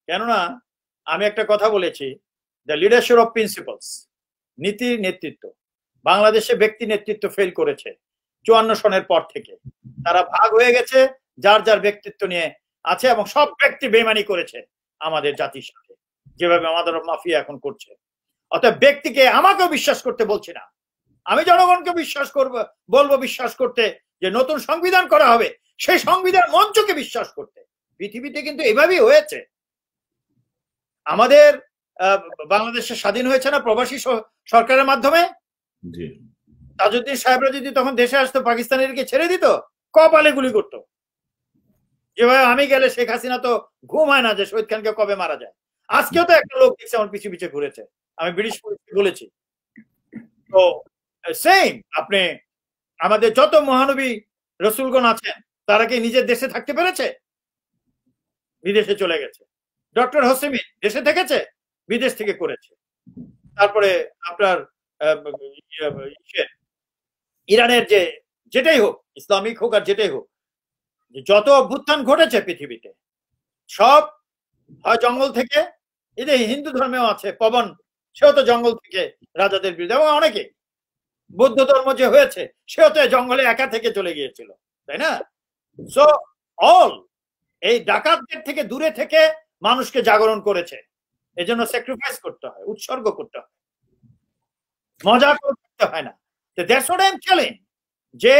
কেননা আমি একটা কথা বলেছি, দ্য লিডারশিপ অফ প্রিন্সিপালস, নীতির নেতৃত্ব। বাংলাদেশে ব্যক্তি নেতৃত্ব ফেল করেছে 54 সনের পর থেকে। তারা ভাগ হয়ে গেছে, যার যার ব্যক্তিত্ব নিয়ে আছে, এবং সব ব্যক্তি বেইমানি করেছে আমাদের জাতির সাথে, যেভাবে আমাদের মাফিয়া এখন করছে। অতএব ব্যক্তিকে আমাকেও বিশ্বাস করতে বলছি না, আমি জনগণকে বিশ্বাস বলবো বিশ্বাস করতে যে নতুন সংবিধান করা হবে, সেই সংবিধান মঞ্চকে বিশ্বাস করতে। পৃথিবীতে কিন্তু এভাবেই হয়েছে। আমাদের বাংলাদেশে স্বাধীন হয়েছে না প্রবাসী সরকারের মাধ্যমে? তাজউদ্দিন সাহেবরা যদি তখন দেশে আসতো, পাকিস্তানিদেরকে ছেড়ে দিত, কপালে গুলি করতো। যেভাবে আমি গেলে শেখ হাসিনা তো ঘুম হয় না যে শহীদ খানকে কবে মারা যায়। আজকেও তো একটা লোক দেখছে আমার পিছু পিছু ঘুরেছে, আমি ব্রিটিশ পুলিশকে বলেছি। তো সেম, আপনি আমাদের যত মহানবী রসুলগণ আছেন, তারা কি নিজের দেশে থাকতে পেরেছে? বিদেশে চলে গেছে। ডক্টর হোসেমিন দেশে থেকেছে, বিদেশ থেকে করেছে। তারপরে আপনার ইরানের যেটাই হোক, ইসলামিক হোক আর যেটাই হোক, যত অভ্যুত্থান ঘটেছে পৃথিবীতে, সব হয় জঙ্গল থেকে, এদের হিন্দু ধর্মেও আছে পবন, সেও তো জঙ্গল থেকে রাজাদের বিরুদ্ধে, এবং অনেকে বৌদ্ধ ধর্ম যে হয়েছে সেও তো জঙ্গলে একা থেকে চলে গিয়েছিল, তাই না? সো অল এই ডাকাতদের থেকে দূরে থেকে মানুষকে জাগরণ করেছে, এজন্য স্যাক্রিফাইস করতে হয়, উৎসর্গ করতে হয়, মজা করতে হয় না। That's what I am telling. যে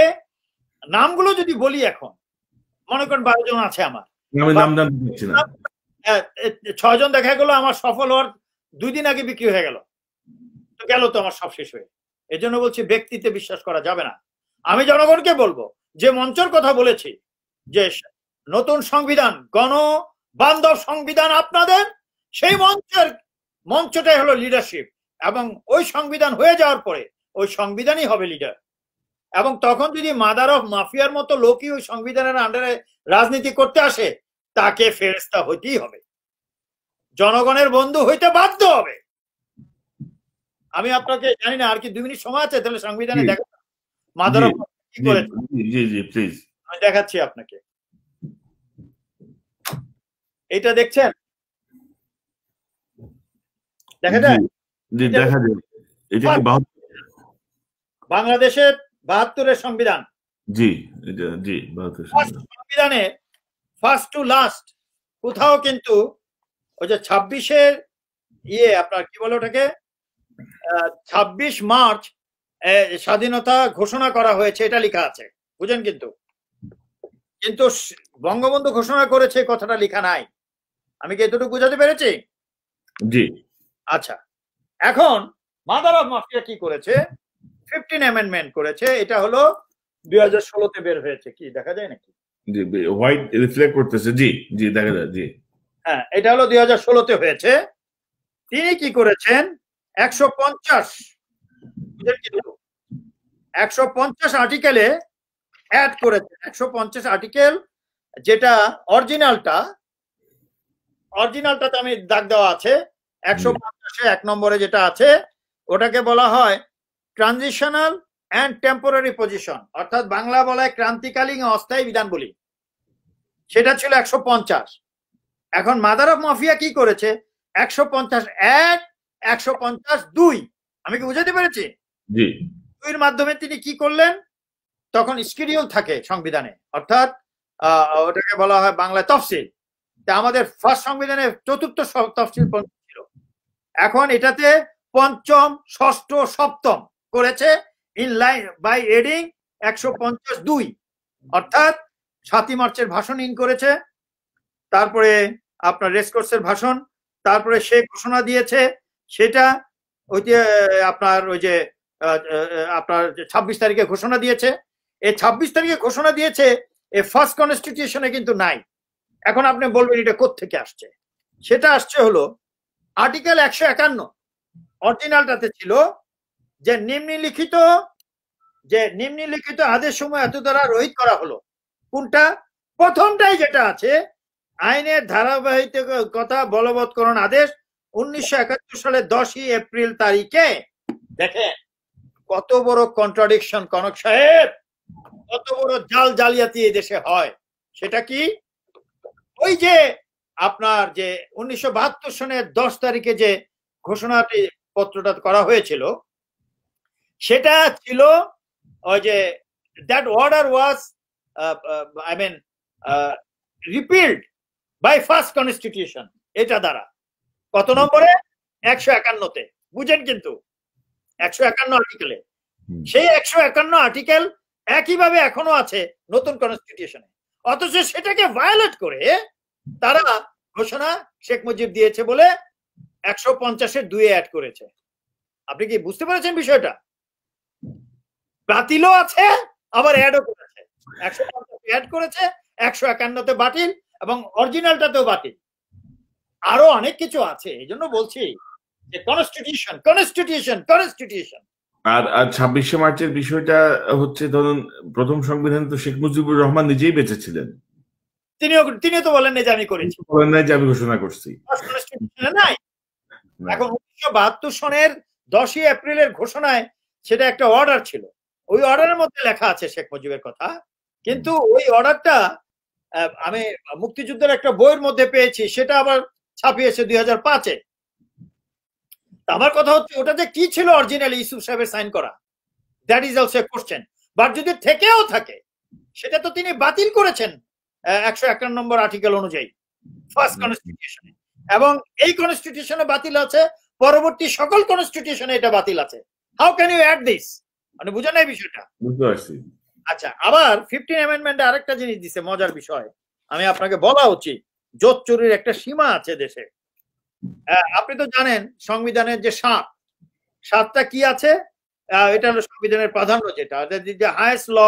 নামগুলো যদি বলি, এখন মনে করেন 12 জন আছে আমার, আমি নাম জানতে চাচ্ছি না। 6 জন দেখা গেল আমার সফল হওয়ার 2 দিন আগে বিক্রি হয়ে গেল, তো গেল তো আমার সব শেষ হয়ে। এই জন্য বলছি ব্যক্তিতে বিশ্বাস করা যাবে না। আমি জনগণকে বলবো, যে মঞ্চের কথা বলেছি, যে নতুন সংবিধান, গণ বান্ধব সংবিধান আপনাদের, সেই মঞ্চটাই হলো লিডারশিপ। এবং ওই সংবিধান হয়ে যাওয়ার পরে ওই সংবিধানই হবে লিডার। এবং তখন যদি মাদার অফ মাফিয়ার মতো লোকই ওই সংবিধানের আন্ডারে রাজনীতি করতে আসে, তাকে ফেরেশতা হইতেই হবে, জনগণের বন্ধু হইতে বাধ্য হবে। আমি আপনাকে জানি না আর কি 2 মিনিট সময় আছে, তাহলে সংবিধানে দেখা মাদার অফ কি করেছে। জি জি প্লিজ, আমি দেখাচ্ছি আপনাকে। এটা দেখছেন? দেখা যায়? জি দেখা যায়। এটা কি বাংলাদেশের 72-এর সংবিধান? জি, এটা জি 72 সংবিধানে ফার্স্ট টু লাস্ট কোথাও কিন্তু ওই যে 26-এর আপনার কি বলে ওটাকে, 26 মার্চ স্বাধীনতা ঘোষণা করা হয়েছে, এটা লেখা আছে, বুঝেন? কিন্তু বঙ্গবন্ধু ঘোষণা করেছে কথাটা লেখা নাই। আমি কি এতটুকু বুঝাতে পেরেছি? জি। আচ্ছা, এখন মাদার অফ মাফিয়া কি করেছে? 15 অ্যামেন্ডমেন্ট করেছে। এটা হলো 2016-তে বের হয়েছে। কি দেখা যায় নাকি? জি, হোয়াইট রিফ্লেক্ট করতেছে। জি জি দেখা যায়। জি হ্যাঁ, এটা হলো 2016-তে হয়েছে। তিনি কি করেছেন? 150 আর্টিকেলে অ্যাড করেছেন। 150 আর্টিকেল, যেটা অরিজিনালটাতে আমি দাগ দেওয়া আছে। 150-এ 1 নম্বরে যেটা আছে, ওটাকে বলা হয় ট্রানজিশনাল অ্যান্ড টেম্পোরারি পজিশন, অর্থাৎ বাংলা বলায় ক্রান্তিকালীন অস্থায়ী বিধান বলি। সেটা ছিল 150। এখন মাদার অফ মাফিয়া কি করেছে? 150 150(2)। আমি কি বুঝাতে পেরেছি? জি। 2-এর মাধ্যমে তিনি কি করলেন? তখন শিডিউল থাকে সংবিধানে, অর্থাৎ ওটাকে বলা হয় বাংলায় তফসিল। আমাদের ফার্স্ট সংবিধানে 4র্থ তফসিল ছিল। এখন এটাতে 5ম, 6ষ্ঠ, 7ম করেছে ইন লাইন বাই এডিং 150(2), অর্থাৎ 7ই মার্চের ভাষণ ইন করেছে, তারপরে আপনার রেসকোর্সের ভাষণ, তারপরে সে ঘোষণা দিয়েছে, সেটা আপনার ওই যে আপনার 26 তারিখে ঘোষণা দিয়েছে। এই 26 তারিখে ঘোষণা দিয়েছে, এই ফার্স্ট কনস্টিটিউশনে কিন্তু নাই। এখন আপনি বলবেন এটা কোত্থেকে আসছে? সেটা আসছে হলো আর্টিকেল 151। অরিজিনালটাতে ছিল যে নিম্নলিখিত আদেশ সমূহ এত দ্বারা রহিত করা হলো। কোনটা? প্রথমটাই যেটা আছে, আইনের ধারাবাহিকতা বলবৎকরণ আদেশ 1971 সালের 10ই এপ্রিল তারিখে। দেখেন কত বড় কন্ট্রাডিকশন কনক সাহেব, কত বড় জালিয়াতি এই দেশে হয়। সেটা কি? ওই যে আপনার যে 1972 সনের 10 তারিখে যে ঘোষণাটি পত্রটা করা হয়েছিল, সেটা ছিল ওই যে that order was repealed by first constitution. এটা দ্বারা কত নম্বরে? 151-তে। বুঝেন? কিন্তু 151 আর্টিকেলে, সেই 151 আর্টিকেল একইভাবে এখনো আছে নতুন কনস্টিটিউশনে, অথচ সেটাকে ভায়োলেট করে তারা ঘোষণা শেখ মুজিব দিয়েছে বলে 150-এর 2-এ অ্যাড করেছে। আপনি কি বুঝতে পেরেছেন বিষয়টা? বাতিলও আছে, আবার অ্যাডও করেছে। 150 অ্যাড করেছে, 151-তে বাতিল, এবং অরিজিনালটাতেও বাতিল। আরো অনেক কিছু আছে। এই জন্য বলছি যে কনস্টিটিউশন। আর 26শে মার্চের বিষয়টা হচ্ছে, ধরুন প্রথম সংবিধান তো শেখ মুজিবুর রহমান নিজেই বেঁচেছিলেন, তিনিও তো বলেন যে আমি করেছি, বলেন নাই যে আমি ঘোষণা করছি। নাই। এখন 1972 সনের 10ই এপ্রিলের ঘোষণায় সেটা একটা অর্ডার ছিল, ওই অর্ডারের মধ্যে লেখা আছে শেখ মুজিবের কথা, কিন্তু ওই অর্ডারটা আমি মুক্তিযুদ্ধের একটা বইয়ের মধ্যে পেয়েছি, সেটা আবার ছাপিয়েছে 2005-এ। আমার কথা হচ্ছে ওটা যে কি ছিল অরিজিনালি ইউসুফ সাহেবের সাইন করা, that is also a question. But যদি থেকেও থাকে, সেটা তো তিনি বাতিল করেছেন 151 নম্বর আর্টিকেল অনুযায়ী। ফার্স্ট কনস্টিটিউশনে, এবং এই কনস্টিটিউশনে বাতিল আছে, পরবর্তী সকল কনস্টিটিউশনে এটা বাতিল আছে। How can you add this? মানে বুঝেন এই বিষয়টা? বুঝতে পারছি। আচ্ছা, আবার 15 অ্যামেন্ডমেন্টে আরেকটা জিনিস দিছে, মজার বিষয়, আমি আপনাকে বলা উচিত। জোট চুরির একটা সীমা আছে দেশে। আপনি তো জানেন সংবিধানের যে সাতটা কি আছে, এটা হলো সংবিধানের প্রাধান্য, যেটা হাইয়েস্ট ল,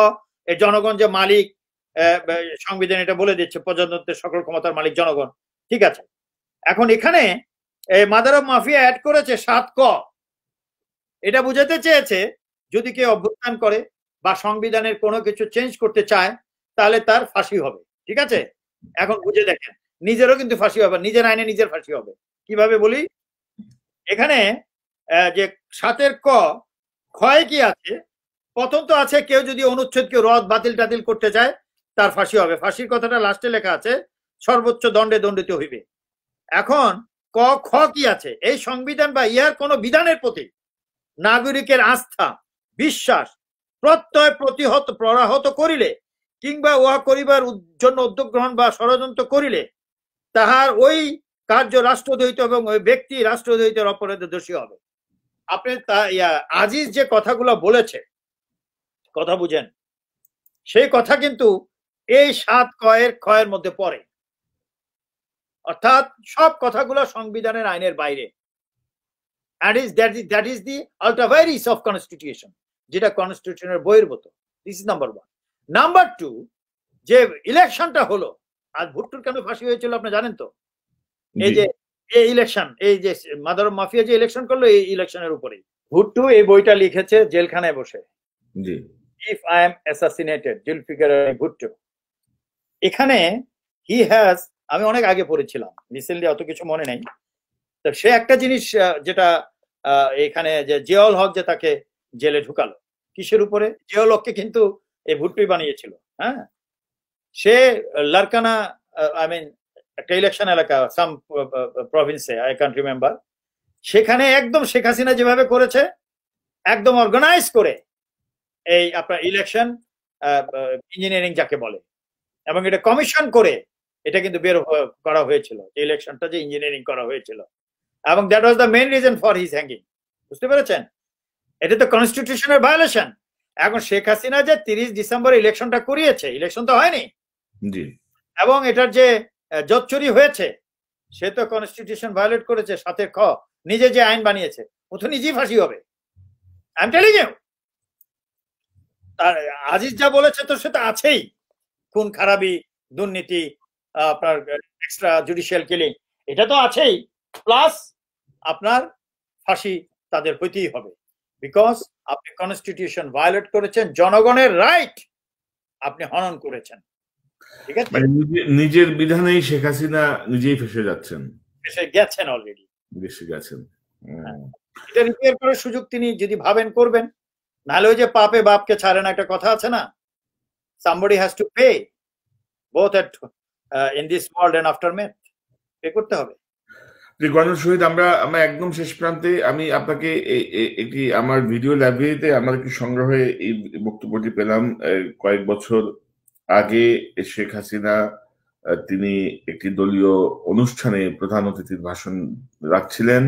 জনগণ যে মালিক, সংবিধান এটা বলে দিচ্ছে প্রজাতন্ত্রের সকল ক্ষমতার মালিক জনগণ, ঠিক আছে। এখন এখানে মাদার অফ মাফিয়া অ্যাড করেছে 7 ক। এটা বুঝাতে চেয়েছে যদি কেউ অভ্যুত্থান করে বা সংবিধানের কোনো কিছু চেঞ্জ করতে চায় তাহলে তার ফাঁসি হবে, ঠিক আছে। এখন বুঝে দেখেন, নিজেরও কিন্তু ফাঁসি হবে, নিজের আইনে নিজের ফাঁসি হবে। কিভাবে বলি, এখানে যে 7 ক ক্ষয় কি আছে, প্রথম তো আছে কেউ যদি অনুচ্ছেদ কেউ রদ বাতিল টাতিল করতে চায় তার ফাঁসি হবে। ফাঁসির কথাটা লাস্টে লেখা আছে, সর্বোচ্চ দণ্ডে দণ্ডিত হইবে। এখন ক খ কি আছে, এই সংবিধান বা ইহার কোন বিধানের প্রতি নাগরিকের আস্থা বিশ্বাস প্রত্যয় প্ররাহত করিলে কিংবা উহা করিবার জন্য উদ্যোগ গ্রহণ বা ষড়যন্ত্র করিলে তাহার ওই কার্য রাষ্ট্রদ্রোহিত এবং ওই ব্যক্তি রাষ্ট্রদ্রোহিতের অপরাধে দোষী হবে। আপনি আজিজ যে কথাগুলো বলেছে, কথা বুঝেন, সেই কথা কিন্তু এই 7 ক্ষয়ের মধ্যে পড়ে। অর্থাৎ সব কথাগুলো সংবিধানের আইনের বাইরে। that is the ultra vires of constitution, যেটা কনস্টিটিউশনের বহির্ভূত। This is number 1। নাম্বার 2, যে ইলেকশনটা হলো, আজ ভুট্টোর কেন ফাঁসি হয়েছিল আপনি জানেন তো? এই যে এই ইলেকশন, এই যে মাদার অফ মাফিয়া যে ইলেকশন করলো, এই ইলেকশনের উপরেই ভুট্টো এই বইটা লিখেছে জেলখানায় বসে। If I am assassinated, Zulfikar Ali Bhutto. এখানে হি হ্যাজ, আমি অনেক আগে পড়েছিলাম, রিসেন্টলি অত কিছু মনে নেই। তো সে একটা জিনিস যেটা এখানে যে জিয়াউল হক যে তাকে জেলে ঢুকালো, কিসের উপরে? জিয়াউল হককে কিন্তু এই ভুট্টোই বানিয়েছিল। হ্যাঁ, সে লারকানা, আই মিন একটা ইলেকশন এলাকা, সাম প্রভিন্সে, আই ক্যান্ট রিমেম্বার, সেখানে একদম শেখ হাসিনা যেভাবে করেছে, একদম অর্গানাইজ করে এই আপনার ইলেকশন ইঞ্জিনিয়ারিং যাকে বলে, এবং এটা কমিশন করে এটা কিন্তু বের করা হয়েছিল, ইলেকশনটা যে ইঞ্জিনিয়ারিং করা হয়েছিল, এবং that was the main reason for his hanging. বুঝতে পেরেছেন? এটা তো কনস্টিটিউশনের ভায়োলেশন। এখন শেখ হাসিনা যে 30 ডিসেম্বর ইলেকশনটা করিয়েছে, ইলেকশন তো হয়নি, এবং এটার যে জোট চুরি হয়েছে, সে তো কনস্টিটিউশন ভায়োলেট করেছে। 7 খ নিজে যে আইন বানিয়েছে, ও তো নিজেই ফাঁসি হবে। I am telling you. আর আজিজ যা বলেছে তো সেটা আছেই, খুন খারাপি, দুর্নীতি, আপনার এক্সট্রা জুডিশিয়াল কিলিং, এটা তো আছেই, প্লাস আপনার ফাঁসি তাদের হইতেই হবে, বিকজ আপনি কনস্টিটিউশন ভায়োলেট করেছেন, জনগণের রাইট আপনি হনন করেছেন। ঠিক আছে, নিজের বিধানেই শেখ হাসিনা নিজেই ফেসে যাচ্ছেন, ফেসে গেছেন, অলরেডি ফেসে গেছেন। এটা রিপেয়ার করার সুযোগ তিনি যদি ভাবেন করবেন, নাহলে ওই যে পাপে বাপকে ছাড়ে না, একটা কথা আছে না, somebody has to pay both at in this world and after death, pay করতে হবে। গণেশ শহীদ, আমরা একদম শেষ প্রান্তে, আমি আপনাকে একটি আমার ভিডিও লাইব্রেরিতে আমার একটি সংগ্রহে এই বক্তব্যটি পেলাম। কয়েক বছর আগে শেখ হাসিনা তিনি একটি দলীয় অনুষ্ঠানে প্রধান অতিথির ভাষণ রাখছিলেন,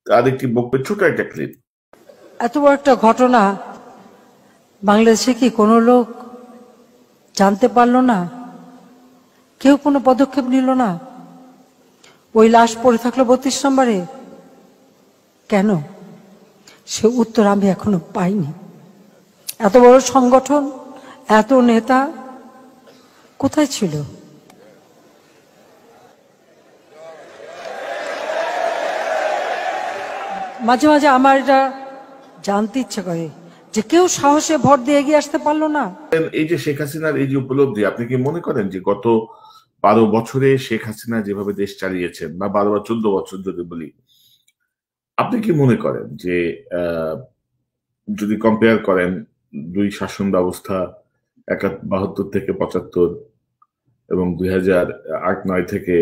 তার একটি বক্তব্য, ছোট একটা ক্লিপ। এত বড় একটা ঘটনা বাংলাদেশে কি কোনো লোক জানতে পারলো না? কেউ কোনো পদক্ষেপ নিল না? ওই লাশ পড়ে থাকলো 32 নম্বরে, কেন? সে উত্তর আমি এখনো পাইনি। এত বড় সংগঠন, এত নেতা কোথায় ছিল? মাঝে মাঝে আমার এটা জানতে ইচ্ছে করে যে কেউ সাহসে ভর দিয়ে এগিয়ে আসতে পারলো না। এই যে শেখ হাসিনার এই যে উপলব্ধি, আপনি কি মনে করেন যে গত 12 বছরে শেখ হাসিনা যেভাবে দেশ চালিয়েছেন, বা 12 বা 14 বছর যদি বলি, আপনি কি মনে করেন যে যদি কম্পেয়ার করেন দুই শাসন ব্যবস্থা, 72 থেকে 75 এবং 2008-9 থেকে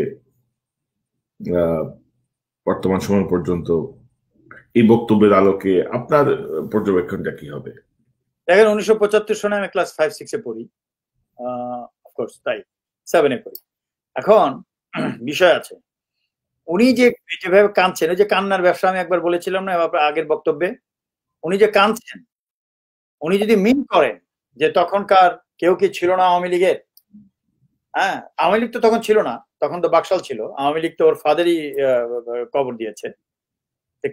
বর্তমান সময় পর্যন্ত, এই বক্তব্যের আলোকে আপনার পর্যবেক্ষণটা কি হবে? দেখেন, 1975 সনে আমি ক্লাস 5-6 এ পড়ি, অফকোর্স তাই 7 এ পড়ি। এখন বিষয় আছে। উনি যেভাবে কাঁদছেন, ওই যে কান্নার ব্যবসা আমি একবার বলেছিলাম না আগের বক্তব্যে, উনি যে কাঁদছেন, উনি যদি মিন করেন যে তখনকার কেউ কি ছিল না আওয়ামী লীগের, হ্যাঁ আওয়ামী লীগ তো তখন ছিল না, তখন তো বাকশাল ছিল, আওয়ামী লীগ তো ওর ফাদারই কবর দিয়েছে,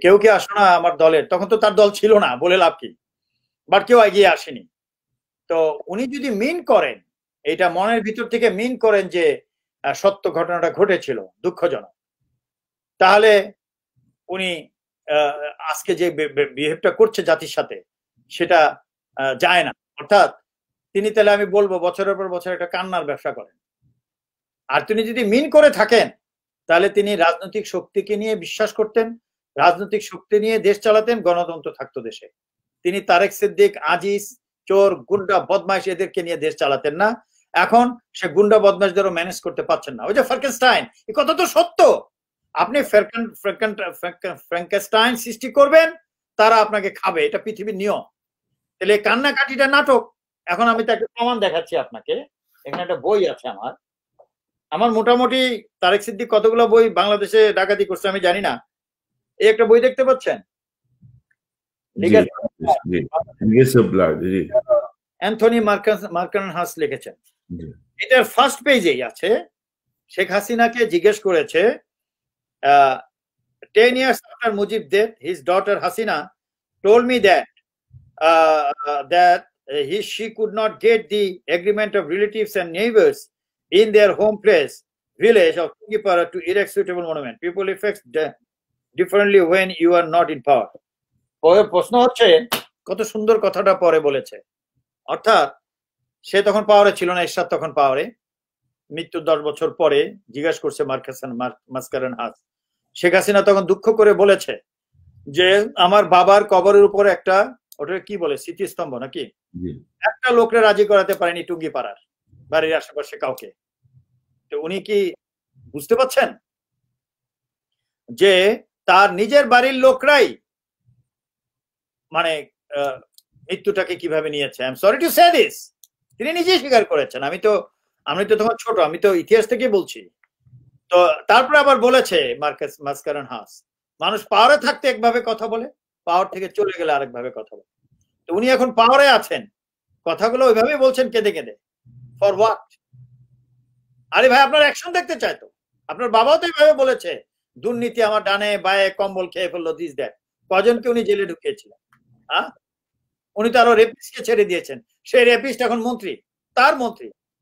কেউ কি আসলো না আমার দলের, তখন তো তার দল ছিল না বলে লাভ কি, বাট কেউ এগিয়ে আসেনি। তো উনি যদি মিন করেন, এটা মনের ভিতর থেকে মিন করেন যে সত্য ঘটনাটা ঘটেছিল, দুঃখজনক, তাহলে উনি আজকে যে বিহেভটা করছে জাতির সাথে সেটা যায় না। অর্থাৎ তিনি তাহলে আমি বলবো বছরের পর বছর একটা কান্নার ব্যবসা করেন। আর তিনি যদি মিন করে থাকেন তাহলে তিনি রাজনৈতিক শক্তিকে নিয়ে বিশ্বাস করতেন, রাজনৈতিক শক্তি নিয়ে দেশ চালাতেন, গণতন্ত্র থাকতো দেশে। তিনি তারেক সিদ্দিক, আজিজ, চোর, গুন্ডা, বদমাইশ এদেরকে নিয়ে দেশ চালাতেন না। এখন সে গুন্ডা বদমাইশদেরও ম্যানেজ করতে পারছেন না। ওই যে ফ্র্যাঙ্কেনস্টাইন, এই কথা তো সত্য। আপনি ফ্র্যাঙ্কেনস্টাইন সৃষ্টি করবেন, তারা আপনাকে খাবে, এটা পৃথিবীর নিয়ম। তাহলে কান্নাকাটিটা নাটক। এখন আমি তো একটা প্রমাণ দেখাচ্ছি আপনাকে। এখানে একটা বই আছে আমার মোটামুটি তারেক সিদ্দিক কতগুলো বই বাংলাদেশে ডাকাতি করছে আমি জানি না। এই একটা বই দেখতে পাচ্ছেন, অ্যান্থনি মার্কানহাস লিখেছেন। এটার ফার্স্ট পেজেই আছে, শেখ হাসিনাকে জিজ্ঞেস করেছে 10 years after Mujib death, his daughter Hasina told me that she could not get the agreement of relatives and neighbors in their home place, village of Tungipara to erect suitable monument. People affect differently when you are not in power. প্রশ্ন হচ্ছে, কত সুন্দর কথাটা পরে বলেছে। অর্থাৎ সে তখন পাওয়ারে ছিল না, এরশাদ তখন পাওয়ারে, মৃত্যুর 10 বছর পরে জিজ্ঞাসা করছে মাসকারেনহাস। শেখ হাসিনা তখন দুঃখ করে বলেছে যে আমার বাবার কবরের উপর একটা, ওটা কি বলে, স্মৃতিস্তম্ভ নাকি, একটা লোকরে রাজি করাতে পারেনি টুঙ্গিপাড়ার বাড়ির আশেপাশে কাউকে। তো উনি কি বুঝতে পারছেন যে তার নিজের বাড়ির লোকরাই মানে মৃত্যুটাকে কিভাবে নিয়েছে? I am sorry to say this, তিনি নিজেই স্বীকার করেছেন। আমি তো তোমার ছোট, আমি তো ইতিহাস থেকে বলছি। তো তারপরে আবার বলেছে মাসকারেনহাস, মানুষ পাওয়ারে থাকতে একভাবে কথা বলে, পাওয়ার থেকে চলে গেলে আরেকভাবে কথা বলে। তো উনি এখন পাওয়ারে আছেন, কথাগুলো ওইভাবেই বলছেন কেঁদে কেঁদে। For what? আরে ভাই, আপনার অ্যাকশন দেখতে চাই তো। আপনার বাবাও তো এইভাবে বলেছে, দুর্নীতি আমার ডানে বায়ে কম্বল খেয়ে ফেললো, দিস দ্যাট। কজনকে উনি জেলে ঢুকিয়েছিলেন? হ্যাঁ, উনি তো আরো রেপিস্টকে ছেড়ে দিয়েছেন। সেই রেপিস্ট এখন মন্ত্রী,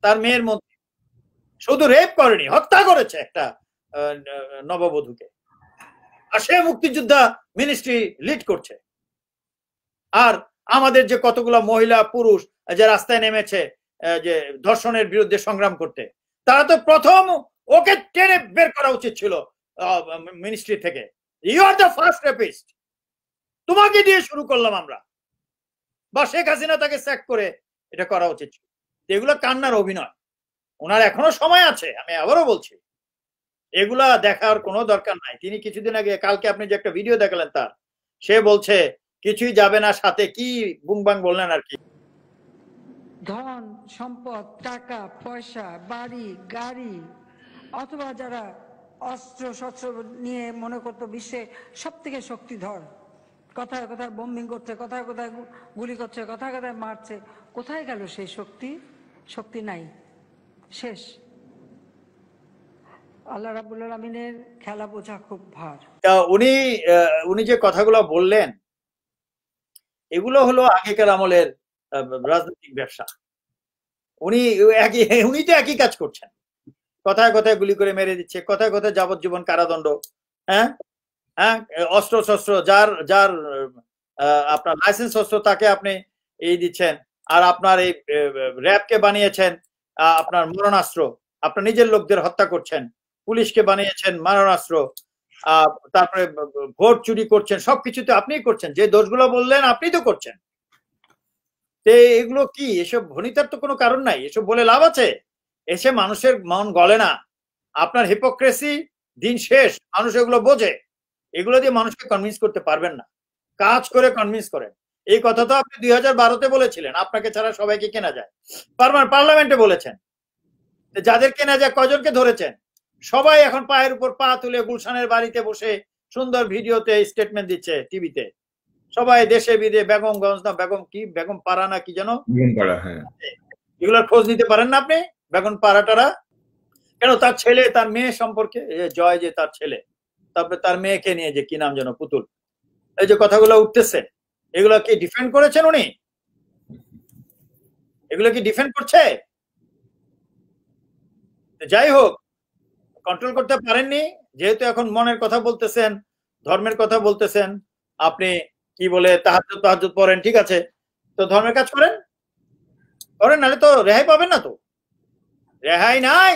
তার মেয়ের মন্ত্রী। শুধু রেপ করেনি, হত্যা করেছে একটা নববধূকে, আর সে মুক্তিযোদ্ধা মিনিস্ট্রি লিড করছে। আর আমাদের যে কতগুলো মহিলা পুরুষ যে রাস্তায় নেমেছে যে ধর্ষণের বিরুদ্ধে সংগ্রাম করতে, তারা তো প্রথম ওকে টেনে বের করা উচিত ছিল মিনিস্ট্রি থেকে। You are the first rapist, তোমাকে দিয়ে শুরু করলাম আমরা, বা শেখ হাসিনা তাকে স্যাক করে এটা করা উচিত ছিল। এগুলো কান্নার অভিনয়। ওনার এখনো সময় আছে, আমি আবারও বলছি, এগুলা দেখার কোনো দরকার নাই। তিনি কিছুদিন আগে, কালকে আপনি যে একটা ভিডিও দেখালেন তার, সে বলছে কিছুই যাবে না, সাথে কি বুংবাং বললেন আর কি, ধন সম্পদ, টাকা পয়সা, বাড়ি গাড়ি, অথবা যারা অস্ত্র শস্ত্র নিয়ে মনে করতো বিশ্বে সব থেকে শক্তিধর, কথায় কথায় বোম্বিং করছে, কথায় কথায় গুলি করছে, কথায় কথায় মারছে, কোথায় গেল সেই শক্তি নাই, শেষ। আল্লাহ রাব্বুল আলামিনের খেলা বোঝা খুব ভার। উনি যে কথাগুলো বললেন এগুলো হলো আগেকার আমলের রাজনৈতিক ব্যবসা। উনি তো একই কাজ করছেন, কথায় কথায় গুলি করে মেরে দিচ্ছে, কথায় কথায় যাবজ্জীবন কারাদণ্ড। হ্যাঁ, অস্ত্র শস্ত্র, যার আপনার লাইসেন্স অস্ত্র তাকে আপনি এই দিচ্ছেন, আর আপনার এই র্যাবকে বানিয়েছেন আপনার মারণাস্ত্র, আপনার নিজের লোকদের হত্যা করছেন, পুলিশকে বানিয়েছেন মারণাস্ত্র, তারপরে ভোট চুরি করছেন, সবকিছুতে আপনিই করছেন। যে দোষগুলো বললেন আপনি তো করছেন। এগুলো কি, এসব ভনিতার তো কোনো কারণ নাই, এসব বলে লাভ আছে? এসে মানুষের মন গলে না। আপনার হিপোক্রেসি দিন শেষ, মানুষ এগুলো বোঝে। এগুলো দিয়ে মানুষকে কনভিন্স করতে পারবেন না, কাজ করে কনভিন্স করেন। এই কথা তো আপনি 2012-তে বলেছিলেন, আপনাকে ছাড়া সবাইকে কেনা যায়। পার্লামেন্টে বলেছেন, যাদের কেনা যায় কজনকে ধরেছেন? সবাই এখন পায়ের উপর পা তুলে গুলশানের বাড়িতে বসে সুন্দর ভিডিওতে স্টেটমেন্ট দিচ্ছে টিভিতে। সবাই দেশে বিদে বেগমগঞ্জ না বেগম কি বেগম পাড়া না কি যেন এগুলোর খোঁজ নিতে পারেন না আপনি? বেগম পাড়াটারা কেন তার ছেলে তার মেয়ে সম্পর্কে জয় যে তার ছেলে, তারপরে তার মেয়েকে নিয়ে যে কি নাম যেন পুতুল, এই যে কথাগুলো উঠতেছে এগুলো কি ডিফেন্ড করেছেন উনি? এগুলো কি ডিফেন্ড করছে? যাই হোক, কন্ট্রোল করতে পারেননি যেহেতু এখন মনের কথা বলতেছেন, ধর্মের কথা বলতেছেন, আপনি কি বলে তাহাজ্জুদ পড়েন, ঠিক আছে, তো ধর্মের কাজ করেন নাহলে তো রেহাই পাবেন না। তো রেহাই নাই,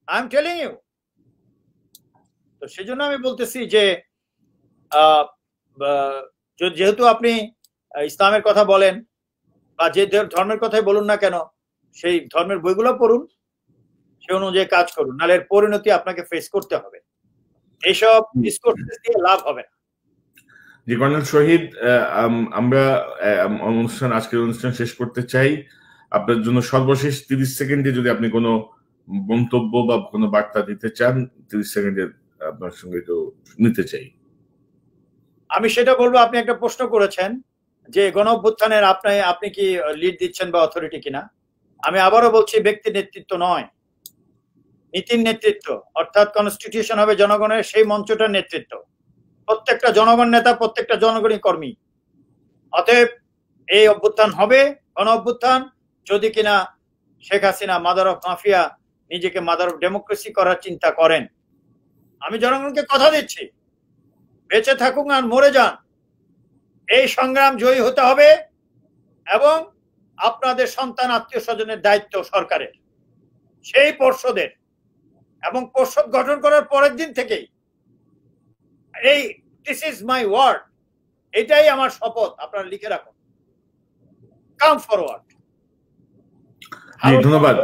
আই এম টেলিং ইউ। তো সেজন্য আমি বলতেছি যে যেহেতু আপনি ইসলামের কথা বলেন বা যে ধর্মের কথাই বলুন না কেন, সেই ধর্মের বইগুলো পড়ুন, সে অনুযায়ী কাজ করুন, নাহলে এর পরিণতি আপনাকে ফেস করতে হবে। এইসব ডিসকোর্স দিয়ে লাভ হবে না। জি কর্নেল শহীদ, আমরা আজকের অনুষ্ঠান শেষ করতে চাই। আপনার জন্য সর্বশেষ 30 সেকেন্ডে যদি আপনি কোনো মন্তব্য বা কোনো বার্তা দিতে চান, 30 সেকেন্ডে আপনার সঙ্গে তো নিতে চাই। আমি সেটা বলবো, আপনি একটা প্রশ্ন করেছেন যে গণ অভ্যুত্থানের আপনি কি লিড দিচ্ছেন বা অথরিটি কিনা। আমি আবারও বলছি, ব্যক্তি নেতৃত্ব নয়, নীতির নেতৃত্ব, অর্থাৎ কনস্টিটিউশন হবে জনগণের, সেই মঞ্চটার নেতৃত্ব। প্রত্যেকটা জনগণ নেতা, প্রত্যেকটা জনগণই কর্মী। অতএব এই অভ্যুত্থান হবে গণ অভ্যুত্থান যদি কিনা Sheikh Hasina mother of mafia নিজেকে মাদার অফ ডেমোক্রেসি করার চিন্তা করেন। আমি জনগণকে কথা দিচ্ছি, বেঁচে থাকুন আর মরে যান, এই সংগ্রাম জয়ী হতে হবে এবং আপনাদের সন্তান আত্মীয় স্বজনের দায়িত্ব সরকারের, সেই পর্ষদের, এবং পর্ষদ গঠন করার পরের দিন থেকেই এই দিস ইজ মাই ওয়ার্ড, এটাই আমার শপথ, আপনারা লিখে রাখুন, কাম ফরওয়ার্ড। ধন্যবাদ,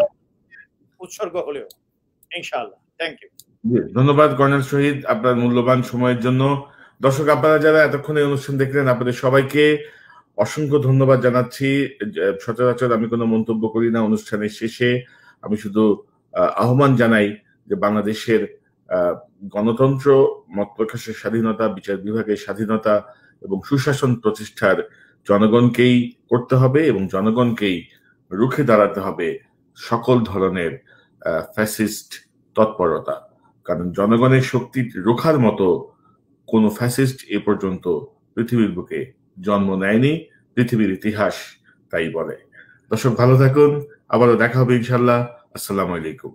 উৎসর্গ হলেও ইনশাআল্লাহ। Thank you. ধন্যবাদ কর্নেল শহীদ আপনার মূল্যবান সময়ের জন্য। দর্শক, আপনারা যারা এতক্ষণ এই অনুষ্ঠান দেখলেন, আপনাদের সবাইকে অসংখ্য ধন্যবাদ জানাচ্ছি। সচরাচর আমি কোনো মন্তব্য করি না অনুষ্ঠানের শেষে, আমি শুধু আহ্বান জানাই যে বাংলাদেশের গণতন্ত্র, মত প্রকাশের স্বাধীনতা, বিচার বিভাগের স্বাধীনতা এবং সুশাসন প্রতিষ্ঠার জনগণকেই করতে হবে এবং জনগণকেই রুখে দাঁড়াতে হবে সকল ধরনের ফ্যাসিস্ট তৎপরতা। কারণ জনগণের শক্তি রোখার মতো কোন ফ্যাসিস্ট এ পর্যন্ত পৃথিবীর বুকে জন্ম নেয়নি, পৃথিবীর ইতিহাস তাই বলে। দর্শক ভালো থাকুন, আবারও দেখা হবে ইনশাল্লাহ। আসসালামু আলাইকুম।